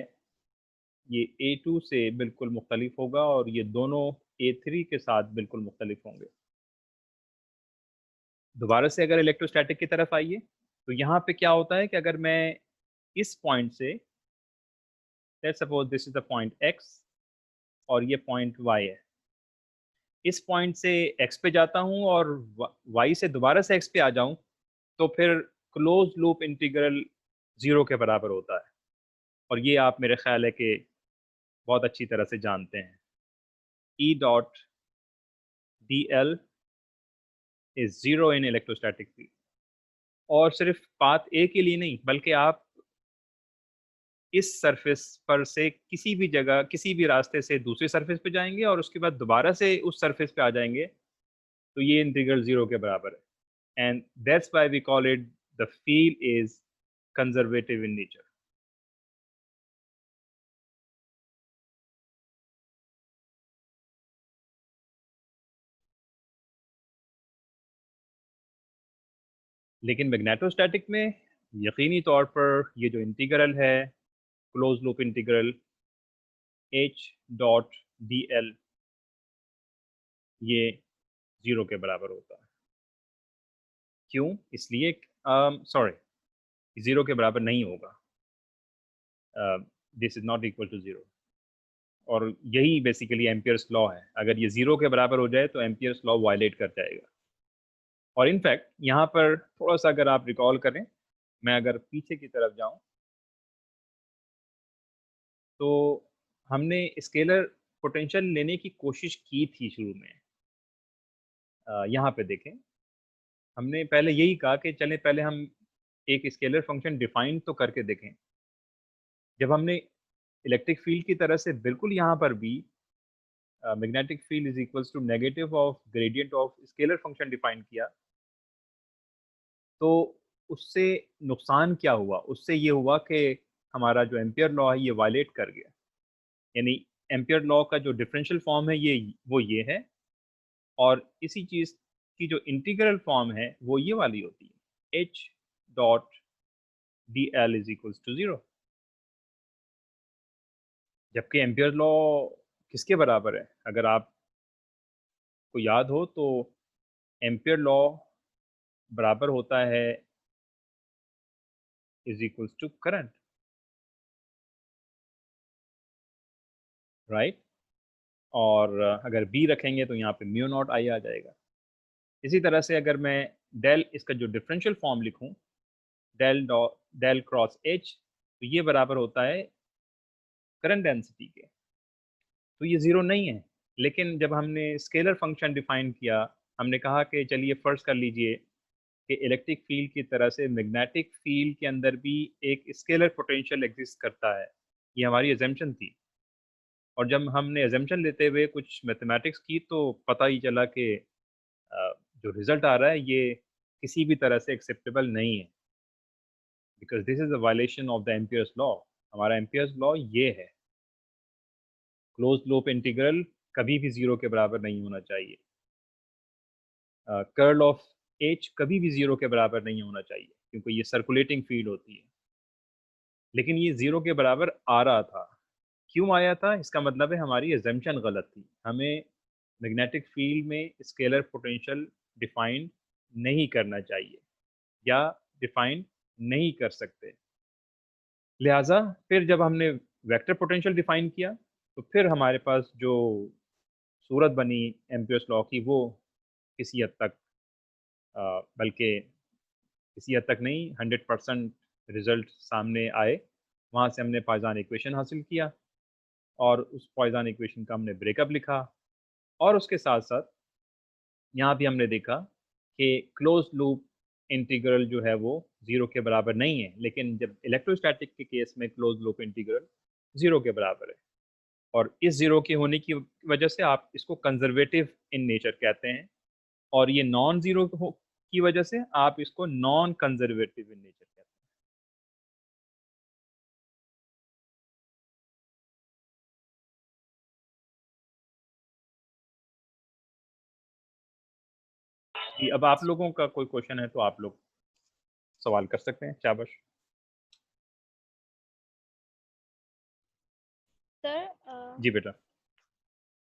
ये A2 से बिल्कुल मुख्तलिफ होगा और ये दोनों A3 के साथ बिल्कुल मुख्तलिफ होंगे। दोबारा से अगर इलेक्ट्रोस्टैटिक की तरफ आइए, तो यहाँ पे क्या होता है कि अगर मैं इस पॉइंट से, let's suppose this is the point X और ये पॉइंट Y है, इस पॉइंट से X पे जाता हूँ और Y से दोबारा से X पे आ जाऊँ, तो फिर क्लोज लूप इंटीग्रल 0 के बराबर होता है। और ये आप मेरे ख्याल है कि बहुत अच्छी तरह से जानते हैं। E dot dl is 0 in electrostatic field. और सिर्फ पाथ ए के लिए नहीं, बल्कि आप इस सरफेस पर से किसी भी जगह, किसी भी रास्ते से दूसरे सरफेस पे जाएंगे और उसके बाद दोबारा से उस सरफेस पे आ जाएंगे, तो ये इंटीग्रल 0 के बराबर है। And that's why we call it the field is conservative in nature. लेकिन मैग्नेटोस्टैटिक में यकीनी तौर पर ये जो इंटीग्रल है, close loop integral H dot dl, ये 0 के बराबर होता है। क्यों? इसलिए सॉरी, 0 के बराबर नहीं होगा। This is not equal to 0। और यही बेसिकली एम्पियर्स लॉ है। अगर ये 0 के बराबर हो जाए तो एम्पियर्स लॉ वायलेट कर जाएगा। और इनफैक्ट यहाँ पर थोड़ा सा अगर आप रिकॉल करें, मैं अगर पीछे की तरफ जाऊं, तो हमने स्केलर पोटेंशियल लेने की कोशिश की थी शुरू में। यहाँ पे देखें, हमने पहले यही कहा कि चलें पहले हम एक स्केलर फंक्शन डिफाइन तो करके देखें। जब हमने इलेक्ट्रिक फील्ड की तरह से बिल्कुल यहाँ पर भी magnetic field is equals to negative of gradient of scalar function define किया, तो उससे नुकसान क्या हुआ? उससे ये हुआ कि हमारा जो एम्पियर लॉ है ये वायलेट कर गया। यानी एम्पियर लॉ का जो डिफरेंशियल फॉर्म है ये है, और इसी चीज़ की जो इंटीग्रल फॉर्म है वो ये वाली होती है, H dot dl is equals to 0। जबकि एम्पियर लॉ किसके बराबर है? अगर आप को याद हो तो एम्पियर लॉ बराबर होता है is equals to current, right? और अगर B रखेंगे तो यहाँ पे म्यू नॉट I आ जाएगा। इसी तरह से अगर मैं डेल, इसका जो डिफरेंशियल फॉर्म लिखूं, डेल क्रॉस H, तो ये बराबर होता है करंट डेंसिटी के। तो ये 0 नहीं है। लेकिन जब हमने स्केलर फंक्शन डिफाइन किया, हमने कहा कि चलिए फर्ज कर लीजिए कि इलेक्ट्रिक फील्ड की तरह से मैग्नेटिक फील्ड के अंदर भी एक स्केलर पोटेंशियल एग्जिस्ट करता है। ये हमारी एजम्पशन थी। और जब हमने एजम्पशन लेते हुए कुछ मैथमेटिक्स की, तो पता ही चला कि जो रिजल्ट आ रहा है ये किसी भी तरह से एक्सेप्टेबल नहीं है, because this is a violation of the Ampere's law. हमारा एम्पियर्स लॉ ये है, क्लोज लूप इंटीग्रल कभी भी 0 के बराबर नहीं होना चाहिए। कर्ल ऑफ H कभी भी 0 के बराबर नहीं होना चाहिए, क्योंकि ये सर्कुलेटिंग फील्ड होती है। लेकिन ये 0 के बराबर आ रहा था। क्यों आया था? इसका मतलब है हमारी एजम्पशन गलत थी। हमें मैग्नेटिक फील्ड में स्केलर पोटेंशियल डिफाइन नहीं करना चाहिए, या डिफाइन नहीं कर सकते। लिहाजा फिर जब हमने वेक्टर पोटेंशियल डिफाइन किया, तो फिर हमारे पास जो सूरत बनी एम्पियर्स लॉ की, वो किसी हद तक, बल्कि किसी हद तक नहीं, 100% रिजल्ट सामने आए। वहाँ से हमने पॉइसन इक्वेशन हासिल किया, और उस पॉइसन इक्वेशन का हमने ब्रेकअप लिखा। और उसके साथ साथ यहाँ भी हमने देखा कि क्लोज लूप इंटीग्रल जो है वो 0 के बराबर नहीं है, लेकिन जब इलेक्ट्रोस्टैटिक के केस में क्लोज लूप इंटीग्रल 0 के बराबर है। और इस ज़ीरो के होने की वजह से आप इसको कंजर्वेटिव इन नेचर कहते हैं, और ये नॉन ज़ीरो की वजह से आप इसको नॉन कंजर्वेटिव इन नेचर कहते हैं। जी, अब आप लोगों का कोई क्वेश्चन है तो आप लोग सवाल कर सकते हैं। शाबाश। सर जी बेटा।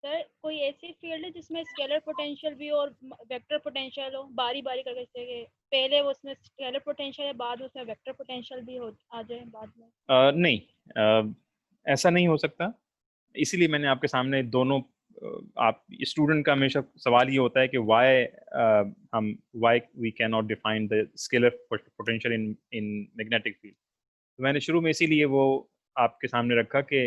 सर कोई ऐसी फील्ड है जिसमें स्केलर पोटेंशियल भी और वेक्टर पोटेंशियल हो, बारी बारी करके, जैसे कि पहले वो उसमें स्केलर पोटेंशियल है, बाद उसमें वेक्टर पोटेंशियल भी हो आ जाए बाद में? नहीं, ऐसा नहीं हो सकता। इसीलिए मैंने आपके सामने दोनों आप स्टूडेंट का हमेशा सवाल ये होता है कि why we can not define the scalar potential in in magnetic field. तो मैंने शुरू में इसीलिए वो आपके सामने रखा कि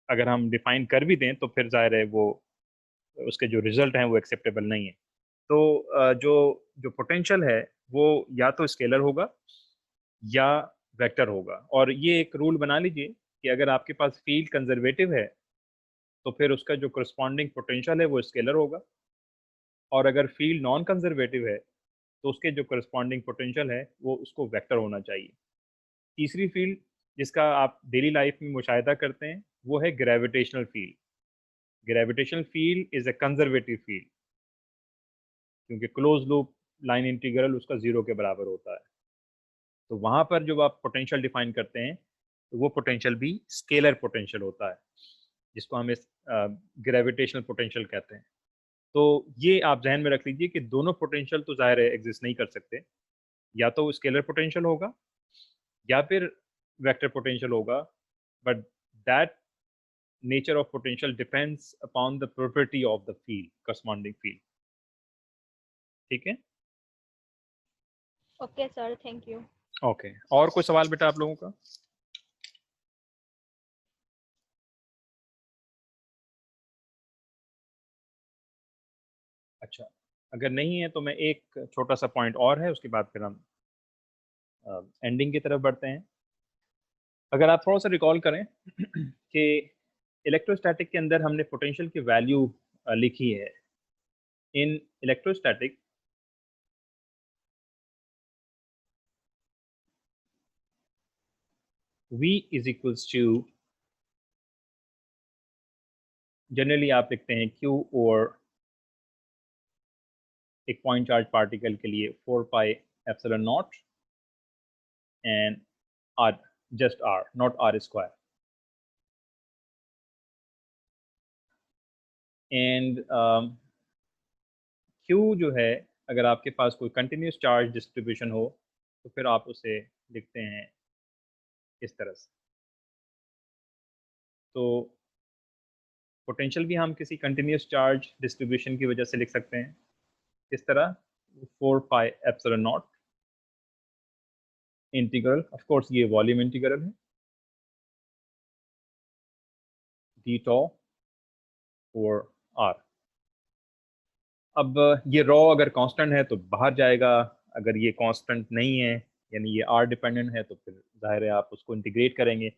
अगर हम डिफाइन कर भी दें तो फिर जाहिर है वो उसके जो रिजल्ट हैं वो एक्सेप्टेबल नहीं है। तो जो जो पोटेंशियल है वो या तो स्केलर होगा या वेक्टर होगा। और ये एक रूल बना लीजिए कि अगर आपके पास फील्ड कंजर्वेटिव है तो फिर उसका जो करस्पॉन्डिंग पोटेंशियल है वो स्केलर होगा, और अगर फील्ड नॉन कंजर्वेटिव है तो उसके जो करस्पॉन्डिंग पोटेंशियल है वो उसको वेक्टर होना चाहिए। तीसरी फील्ड जिसका आप डेली लाइफ में मुशाहिदा करते हैं वो है gravitational field. Gravitational field is a conservative field, क्योंकि क्लोज लूप लाइन इंटीग्रल उसका जीरो के बराबर होता है। तो वहां पर जब आप पोटेंशियल डिफाइन करते हैं तो वो पोटेंशियल भी स्केलर पोटेंशियल होता है, जिसको हम इस ग्रेविटेशनल पोटेंशियल कहते हैं। तो ये आप जहन में रख लीजिए कि दोनों पोटेंशियल तो ज़ाहिर है एग्जिस्ट नहीं कर सकते, या तो स्केलर पोटेंशियल होगा या फिर वेक्टर पोटेंशियल होगा, but that nature of potential depends upon the property of the field, corresponding field। ठीक है। Okay sir, thank you. Okay, और कोई सवाल बेटा आप लोगों का? अच्छा, अगर नहीं है तो मैं एक छोटा सा पॉइंट और है, उसके बाद फिर हम एंडिंग की तरफ बढ़ते हैं। अगर आप थोड़ा सा रिकॉल करें कि इलेक्ट्रोस्टैटिक के अंदर हमने पोटेंशियल की वैल्यू लिखी है। In electrostatic V is equals to, generally आप लिखते हैं Q और एक पॉइंट चार्ज पार्टिकल के लिए 4 pi epsilon not and R, just R, not R square। And Q जो है, अगर आपके पास कोई कंटिन्यूस चार्ज डिस्ट्रीब्यूशन हो तो फिर आप उसे लिखते हैं इस तरह से। तो पोटेंशियल भी हम किसी कंटिन्यूस चार्ज डिस्ट्रीब्यूशन की वजह से लिख सकते हैं इस तरह, 4 pi epsilon not integral, of course ये वॉल्यूम इंटीग्रल है, डी टॉ और आर। अब ये रॉ अगर कांस्टेंट है तो बाहर जाएगा, अगर ये कांस्टेंट नहीं है यानी ये आर डिपेंडेंट है तो फिर जाहिर है आप उसको इंटीग्रेट करेंगे।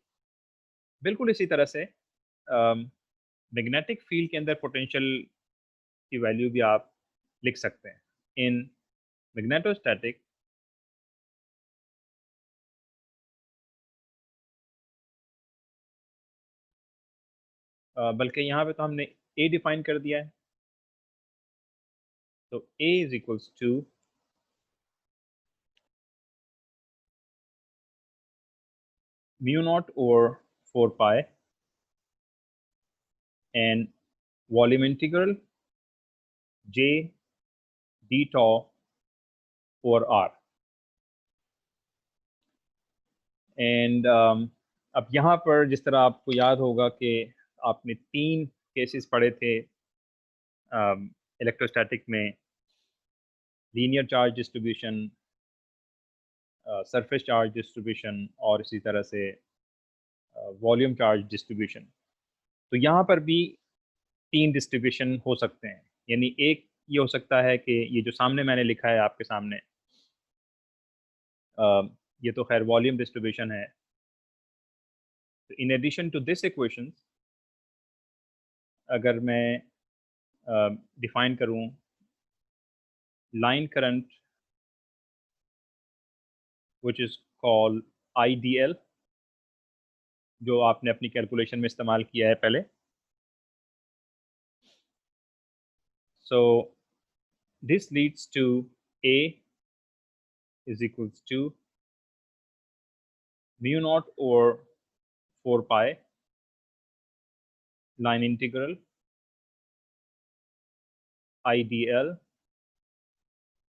बिल्कुल इसी तरह से मैग्नेटिक फील्ड के अंदर पोटेंशियल की वैल्यू भी आप लिख सकते हैं। इन मैग्नेटोस्टैटिक बल्कि यहाँ पे तो हमने ए डिफाइन कर दिया है, तो A is equals to mu not और 4 pi and volume integral J d tau और आर। एंड अब यहाँ पर जिस तरह आपको याद होगा कि आपने 3 केसेस पढ़े थे इलेक्ट्रोस्टैटिक में, linear charge distribution, surface charge distribution और इसी तरह से वॉल्यूम चार्ज डिस्ट्रीब्यूशन। तो यहाँ पर भी 3 डिस्ट्रीब्यूशन हो सकते हैं। यानी एक ये हो सकता है कि ये जो सामने मैंने लिखा है आपके सामने, ये तो खैर वॉल्यूम डिस्ट्रीब्यूशन है, in addition to this equation, अगर मैं डिफाइन करूं line current which is called IDL, जो आपने अपनी कैलकुलेशन में इस्तेमाल किया है पहले. So this leads to A is equals to mu naught over 4 pi line integral IDL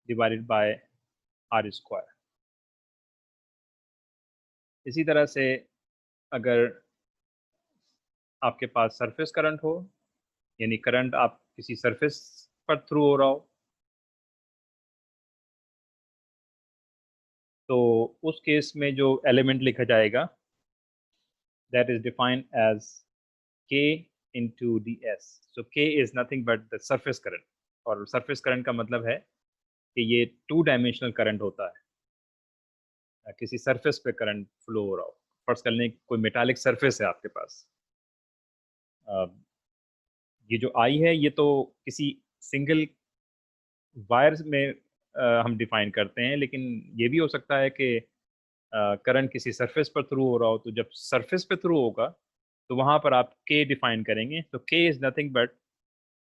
divided by R square. इसी तरह से अगर आपके पास सरफेस करंट हो, यानी करंट आप किसी सरफेस पर थ्रू हो रहा हो, तो उस केस में जो एलिमेंट लिखा जाएगा that is defined as K into ds. So K is nothing but the surface current, और surface current का मतलब है कि ये 2 डायमेंशनल करंट होता है. किसी सरफेस पे करंट फ्लो हो रहा हो, फर्ज कर लें कोई मेटालिक सरफेस है आपके पास. ये जो I है ये तो किसी सिंगल वायर में हम डिफाइन करते हैं, लेकिन ये भी हो सकता है कि करंट किसी सरफेस पर थ्रू हो रहा हो, तो जब सरफेस पे थ्रू होगा तो वहाँ पर आप K डिफाइन करेंगे. तो K is nothing but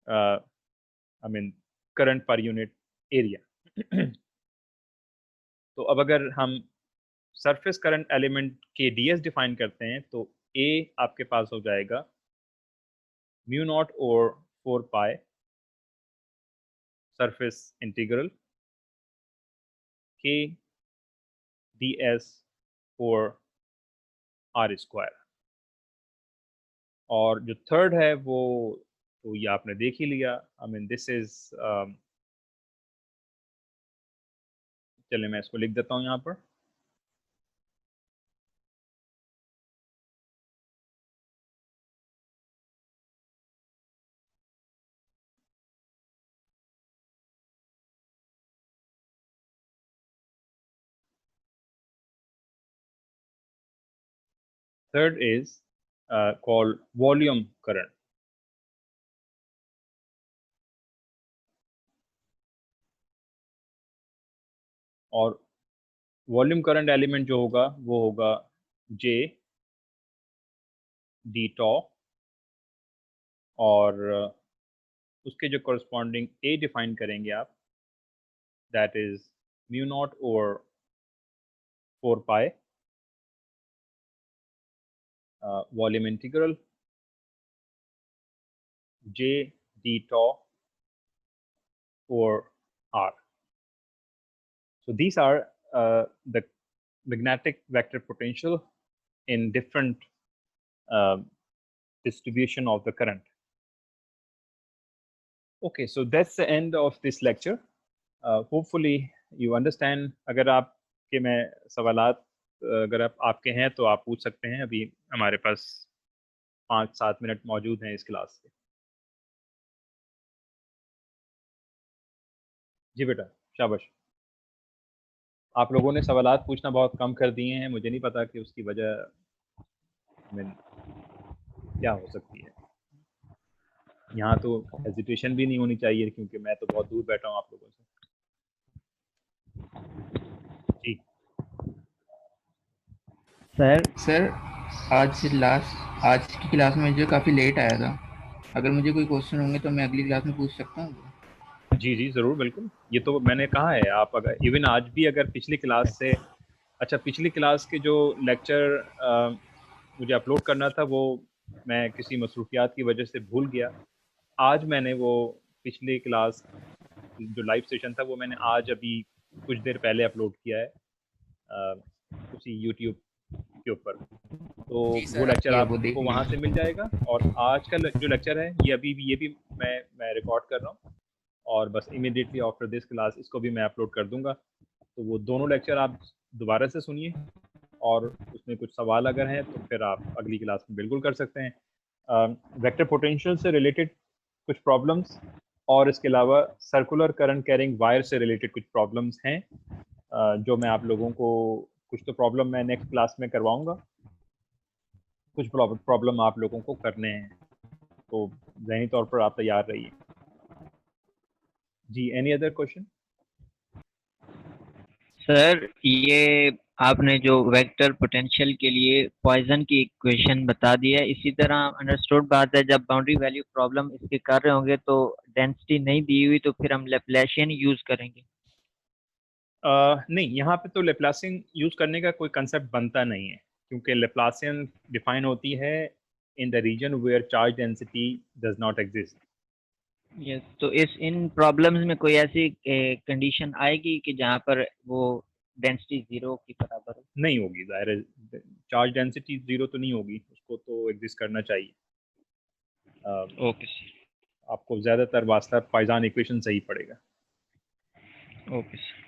I mean current per unit area. तो अब अगर हम सरफेस करंट एलिमेंट के ds डिफाइन करते हैं तो A आपके पास हो जाएगा म्यू नॉट ओवर 4 पाई सरफेस इंटीग्रल K ds और R स्क्वायर. और जो थर्ड है वो तो ये आपने देख ही लिया. आई मीन दिस इज, चलिए मैं इसको लिख देता हूँ यहाँ पर. Third is called volume current. और वॉल्यूम करंट एलिमेंट जो होगा वो होगा J d tau, और उसके जो corresponding A डिफाइन करेंगे आप, that is mu naught over 4 pi volume integral J d tau over R. So these are the magnetic vector potential in different distribution of the current. Okay, so that's the end of this lecture. Hopefully you understand. अगर आपके में सवालात अगर आपके हैं तो आप पूछ सकते हैं. अभी हमारे पास 5-7 मिनट मौजूद हैं इस क्लास के. जी बेटा, शाबाश. आप लोगों ने सवालात पूछना बहुत कम कर दिए हैं. मुझे नहीं पता कि उसकी वजह क्या हो सकती है. यहाँ तो हेजिटेशन भी नहीं होनी चाहिए, क्योंकि मैं तो बहुत दूर बैठा हूँ आप लोगों से. जी सर आज की क्लास में जो काफ़ी लेट आया था, अगर मुझे कोई क्वेश्चन होंगे तो मैं अगली क्लास में पूछ सकता हूँ? जी जी ज़रूर, बिल्कुल. ये तो मैंने कहा है, आप अगर इवन आज भी अगर पिछली क्लास से, अच्छा पिछली क्लास के जो लेक्चर मुझे अपलोड करना था वो मैं किसी मसरूफियात की वजह से भूल गया. आज मैंने वो पिछली क्लास जो लाइव सेशन था वो मैंने आज अभी कुछ देर पहले अपलोड किया है उसी यूट्यूब के ऊपर. तो वो लेक्चर आपको वहाँ से मिल जाएगा. और आज का जो लेक्चर है ये भी मैं रिकॉर्ड कर रहा हूँ, और बस इमीडिएटली आफ्टर दिस क्लास इसको भी मैं अपलोड कर दूंगा. तो वो दोनों लेक्चर आप दोबारा से सुनिए, और उसमें कुछ सवाल अगर हैं तो फिर आप अगली क्लास में बिल्कुल कर सकते हैं. वेक्टर पोटेंशियल से रिलेटेड कुछ प्रॉब्लम्स, और इसके अलावा सर्कुलर करंट कैरिंग वायर से रिलेटेड कुछ प्रॉब्लम्स हैं जो मैं आप लोगों को, कुछ तो प्रॉब्लम मैं नेक्स्ट क्लास में करवाऊंगा. कुछ प्रॉब्लम आप लोगों को करने हैं, तो ज़हनी तौर पर आप तैयार रहिए। जी, एनी अदर क्वेश्चन? सर ये आपने जो वेक्टर पोटेंशियल के लिए पॉइजन की इक्वेशन बता दी है, इसी तरह अंडरस्टूड बात है, जब बाउंड्री वैल्यू प्रॉब्लम इसके कर रहे होंगे तो डेंसिटी नहीं दी हुई तो फिर हम लेप्लेशियन यूज करेंगे। नहीं, यहाँ पे तो लेप्लासियन यूज करने का कोई कंसेप्ट बनता नहीं है, क्योंकि लेप्लासियन डिफाइन होती है in the region where charge density does not exist. Yes, तो इन प्रॉब्लम्स में कोई ऐसी कंडीशन आएगी कि जहाँ पर वो डेंसिटी जीरो के बराबर हो? नहीं होगी, जाहिर है चार्ज डेंसिटी जीरो तो नहीं होगी, उसको तो एग्जिस्ट करना चाहिए। Okay sir. आपको ज़्यादातर वास्ता पाइजान इक्वेशन सही पड़ेगा। Okay sir.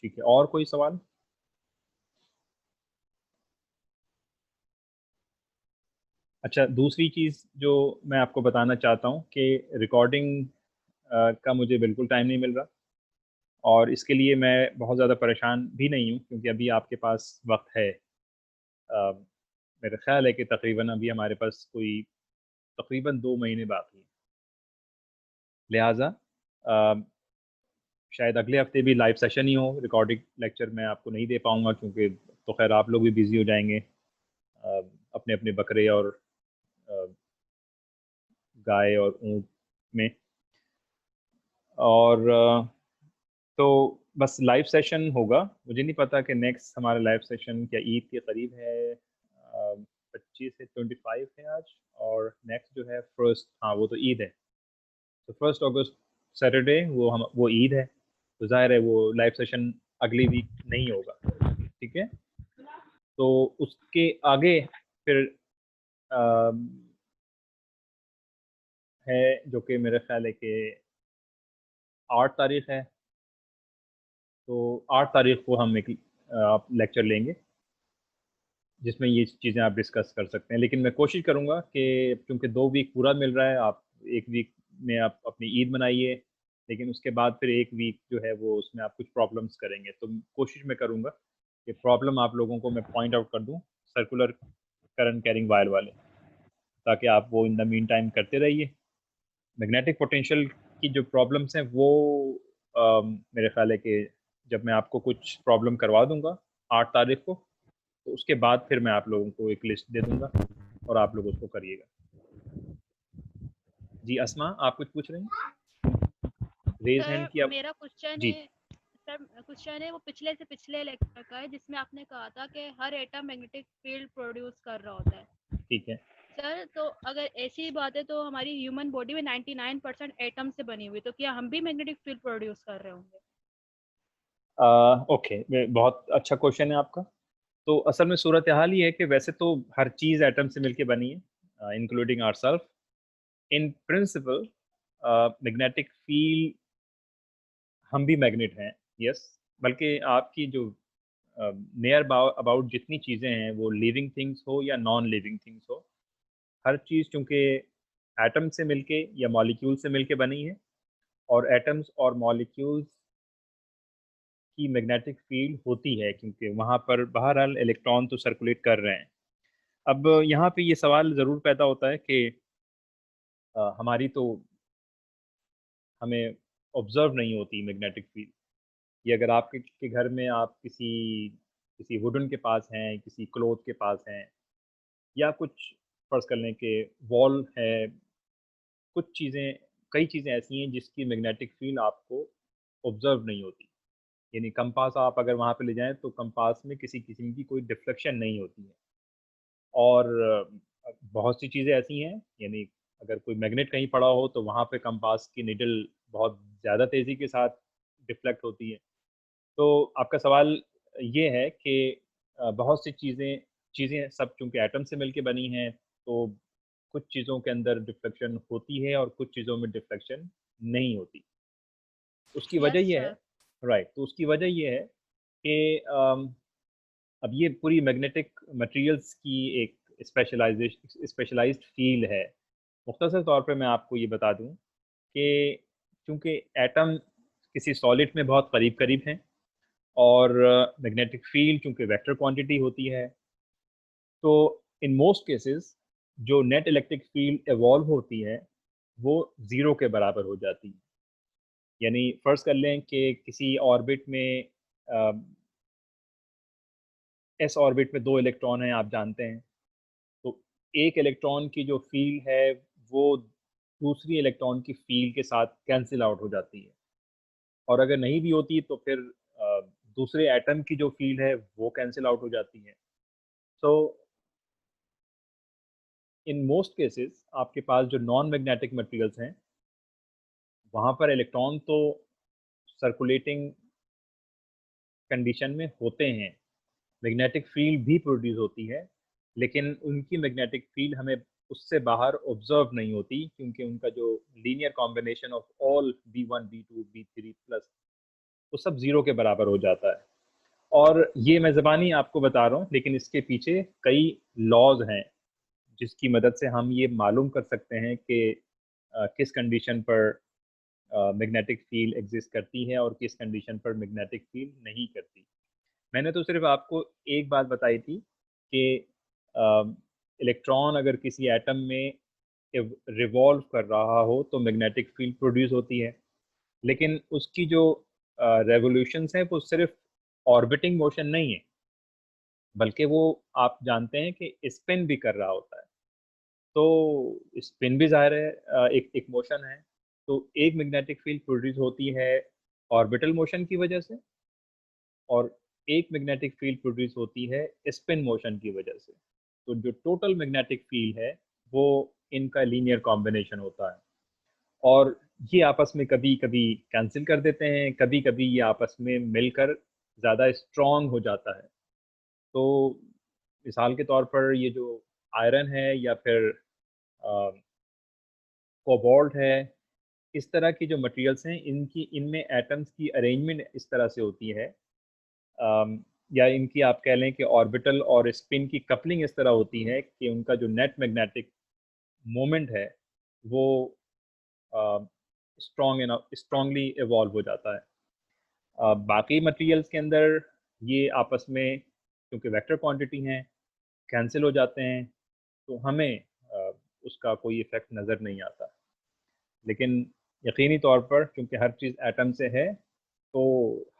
ठीक है, और कोई सवाल? अच्छा, दूसरी चीज़ जो मैं आपको बताना चाहता हूँ कि रिकॉर्डिंग का मुझे बिल्कुल टाइम नहीं मिल रहा, और इसके लिए मैं बहुत ज़्यादा परेशान भी नहीं हूँ, क्योंकि अभी आपके पास वक्त है। मेरा ख्याल है कि तकरीबन अभी हमारे पास कोई तकरीबन 2 महीने बाकी हैं, लिहाजा शायद अगले हफ्ते भी लाइव सेशन ही हो। रिकॉर्डिंग लेक्चर मैं आपको नहीं दे पाऊँगा, क्योंकि तो खैर आप लोग भी बिज़ी हो जाएंगे अपने अपने बकरे और अ, गाय और ऊँट में। और तो बस लाइव सेशन होगा। मुझे नहीं पता कि नेक्स्ट हमारा लाइव सेशन क्या ईद के करीब है, 25 से 25 है आज, और नेक्स्ट जो है फर्स्ट, हाँ वो तो ईद है, तो 1 अगस्त सैटरडे वो ईद है, तो जाहिर है वो लाइव सेशन अगली वीक नहीं होगा। ठीक है, तो उसके आगे फिर अम, है जो कि मेरा ख्याल है कि 8 तारीख है, तो 8 तारीख को हम एक लेक्चर लेंगे जिसमें ये चीज़ें आप डिस्कस कर सकते हैं। लेकिन मैं कोशिश करूँगा कि क्योंकि 2 वीक पूरा मिल रहा है, आप 1 वीक में आप अपनी ईद मनाइए, लेकिन उसके बाद फिर 1 वीक जो है वो उसमें आप कुछ प्रॉब्लम्स करेंगे, तो कोशिश मैं करूँगा कि प्रॉब्लम आप लोगों को मैं पॉइंट आउट कर दूँ सर्कुलर करंट कैरिंग वायर वाले, ताकि आप वो इन द मीन टाइम करते रहिए। मैग्नेटिक पोटेंशियल की जो प्रॉब्लम्स हैं वो मेरे ख्याल है कि जब मैं आपको कुछ प्रॉब्लम करवा दूंगा 8 तारीख को, तो उसके बाद फिर मैं आप लोगों को एक लिस्ट दे दूंगा और आप लोग उसको करिएगा। जी अस्मा, आप कुछ पूछ रहे हैं? रेज हैंड सर की आप। मेरा क्वेश्चन जी है, सर क्वेश्चन है वो पिछले से पिछले लेक्चर का है, जिसमें आपने कहा था कि हर एटम मैग्नेटिक फील्ड प्रोड्यूस कर रहा होता है। ठीक है। सर तो अगर ऐसी बात है तो हमारी ह्यूमन बॉडी में 99% एटम से बनी हुई, तो क्या हम भी मैग्नेटिक फील्ड प्रोड्यूस कर रहे होंगे? ओके, बहुत अच्छा क्वेश्चन है आपका। तो असल में सूरत हाल ये है कि वैसे तो हर चीज़ एटम से मिलके बनी है, including ourselves. In principle magnetic field, हम भी मैग्नेट हैं, यस। बल्कि आपकी जो नियर अबाउट जितनी चीज़ें हैं, वो लिविंग थिंग्स हो या नॉन लिविंग थिंग्स हो, हर चीज़ चूँकि एटम से मिलके या मॉलिक्यूल से मिलके बनी है, और एटम्स और मॉलिक्यूल्स की मैग्नेटिक फील्ड होती है, क्योंकि वहाँ पर बहरहाल इलेक्ट्रॉन तो सर्कुलेट कर रहे हैं। अब यहाँ पे ये सवाल ज़रूर पैदा होता है कि हमारी तो हमें ऑब्जर्व नहीं होती मैग्नेटिक फील्ड। ये अगर आपके के घर में आप किसी किसी वुडन के पास हैं, किसी क्लोथ के पास हैं, या कुछ फर्ज कर लें कि वॉल है, कुछ चीज़ें, कई चीज़ें ऐसी हैं जिसकी मैग्नेटिक फील्ड आपको ऑब्जर्व नहीं होती। यानी कंपास आप अगर वहाँ पे ले जाएं तो कंपास में किसी किस्म की कोई डिफ्लेक्शन नहीं होती है। और बहुत सी चीज़ें ऐसी हैं, यानी अगर कोई मैग्नेट कहीं पड़ा हो तो वहाँ पे कंपास की निडल बहुत ज़्यादा तेज़ी के साथ डिफ्लेक्ट होती है। तो आपका सवाल ये है कि बहुत सी चीज़ें चीज़ें सब चूँकि एटम से मिलके बनी हैं, तो कुछ चीज़ों के अंदर डिफ्लेक्शन होती है और कुछ चीज़ों में डिफ्लेक्शन नहीं होती। उसकी वजह यस ये है, सर। राइट, तो उसकी वजह ये है कि अब ये पूरी मैग्नेटिक मटेरियल्स की एक स्पेशलाइज्ड फील्ड है। मुख्तसर तौर पे मैं आपको ये बता दूं कि चूँकि एटम किसी सॉलिड में बहुत करीब करीब हैं, और मैग्नेटिक फील्ड चूँकि वेक्टर क्वांटिटी होती है, तो इन मोस्ट केसेस जो नेट इलेक्ट्रिक फील्ड एवॉल्व होती है वो 0 के बराबर हो जाती है। यानी फर्ज कर लें कि किसी ऑर्बिट में एस ऑर्बिट में 2 इलेक्ट्रॉन हैं, आप जानते हैं। तो एक इलेक्ट्रॉन की जो फील्ड है वो दूसरी इलेक्ट्रॉन की फील्ड के साथ कैंसिल आउट हो जाती है, और अगर नहीं भी होती तो फिर दूसरे एटम की जो फील्ड है वो कैंसिल आउट हो जाती है। सो इन मोस्ट केसेस आपके पास जो नॉन मैग्नेटिक मटेरियल्स हैं वहाँ पर इलेक्ट्रॉन तो सर्कुलेटिंग कंडीशन में होते हैं, मैग्नेटिक फील्ड भी प्रोड्यूस होती है, लेकिन उनकी मैग्नेटिक फील्ड हमें उससे बाहर ऑब्जर्व नहीं होती, क्योंकि उनका जो linear combination of all B1 B2 B3 plus वो सब 0 के बराबर हो जाता है। और ये मैं ज़बानी आपको बता रहा हूँ, लेकिन इसके पीछे कई लॉज हैं जिसकी मदद से हम ये मालूम कर सकते हैं कि किस कंडीशन पर मैग्नेटिक फील्ड एग्जिस्ट करती है और किस कंडीशन पर मैग्नेटिक फील्ड नहीं करती। मैंने तो सिर्फ आपको एक बात बताई थी कि इलेक्ट्रॉन अगर किसी एटम में रिवॉल्व कर रहा हो तो मैग्नेटिक फील्ड प्रोड्यूस होती है, लेकिन उसकी जो रेवोल्यूशंस हैं वो सिर्फ ऑर्बिटिंग मोशन नहीं है, बल्कि वो आप जानते हैं कि स्पिन भी कर रहा होता है। तो स्पिन भी ज़ाहिर है एक मोशन है। तो एक मैग्नेटिक फील्ड प्रोड्यूस होती है ऑर्बिटल मोशन की वजह से, और एक मैग्नेटिक फील्ड प्रोड्यूस होती है स्पिन मोशन की वजह से। तो जो टोटल मैग्नेटिक फील्ड है वो इनका लीनियर कॉम्बिनेशन होता है, और ये आपस में कभी कभी कैंसिल कर देते हैं, कभी कभी ये आपस में मिलकर ज़्यादा स्ट्रॉन्ग हो जाता है। तो मिसाल के तौर पर ये जो आयरन है या फिर कोबाल्ट है, इस तरह की जो मटेरियल्स हैं इनमें एटम्स की अरेंजमेंट इस तरह से होती है, या इनकी आप कह लें कि ऑर्बिटल और स्पिन की कपलिंग इस तरह होती है कि उनका जो नेट मैग्नेटिक मोमेंट है वो स्ट्रांगली इवॉल्व हो जाता है। बाकी मटेरियल्स के अंदर ये आपस में क्योंकि वेक्टर क्वांटिटी हैं कैंसिल हो जाते हैं, तो हमें उसका कोई इफेक्ट नज़र नहीं आता। लेकिन यकीनी तौर पर क्योंकि हर चीज़ एटम से है तो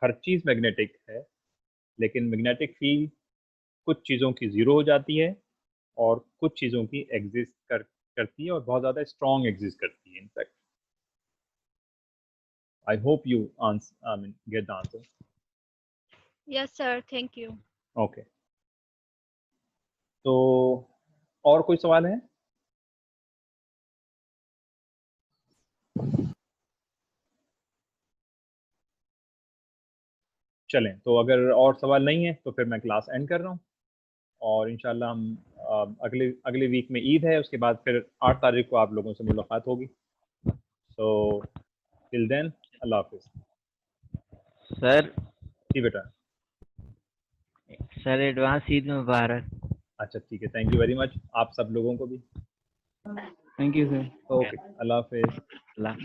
हर चीज़ मैग्नेटिक है, लेकिन मैग्नेटिक फील्ड कुछ चीज़ों की ज़ीरो हो जाती है और कुछ चीज़ों की एग्जिस्ट करती है, और बहुत ज़्यादा स्ट्रॉन्ग एग्जिस्ट करती है in fact. I hope you get the answer. Yes sir, thank you. Okay, तो और कोई सवाल है? चलें, तो अगर और सवाल नहीं है तो फिर मैं क्लास एंड कर रहा हूँ, और इंशाल्लाह हम अगले अगले वीक में ईद है, उसके बाद फिर 8 तारीख को आप लोगों से मुलाकात होगी। सो टिल देन अल्लाह हाफिज़। सर जी बेटा। सर एडवांस ईद मुबारक। अच्छा ठीक है, थैंक यू वेरी मच, आप सब लोगों को भी थैंक यू सर। ओके, अल्लाह हाफिज़। अल्लाह।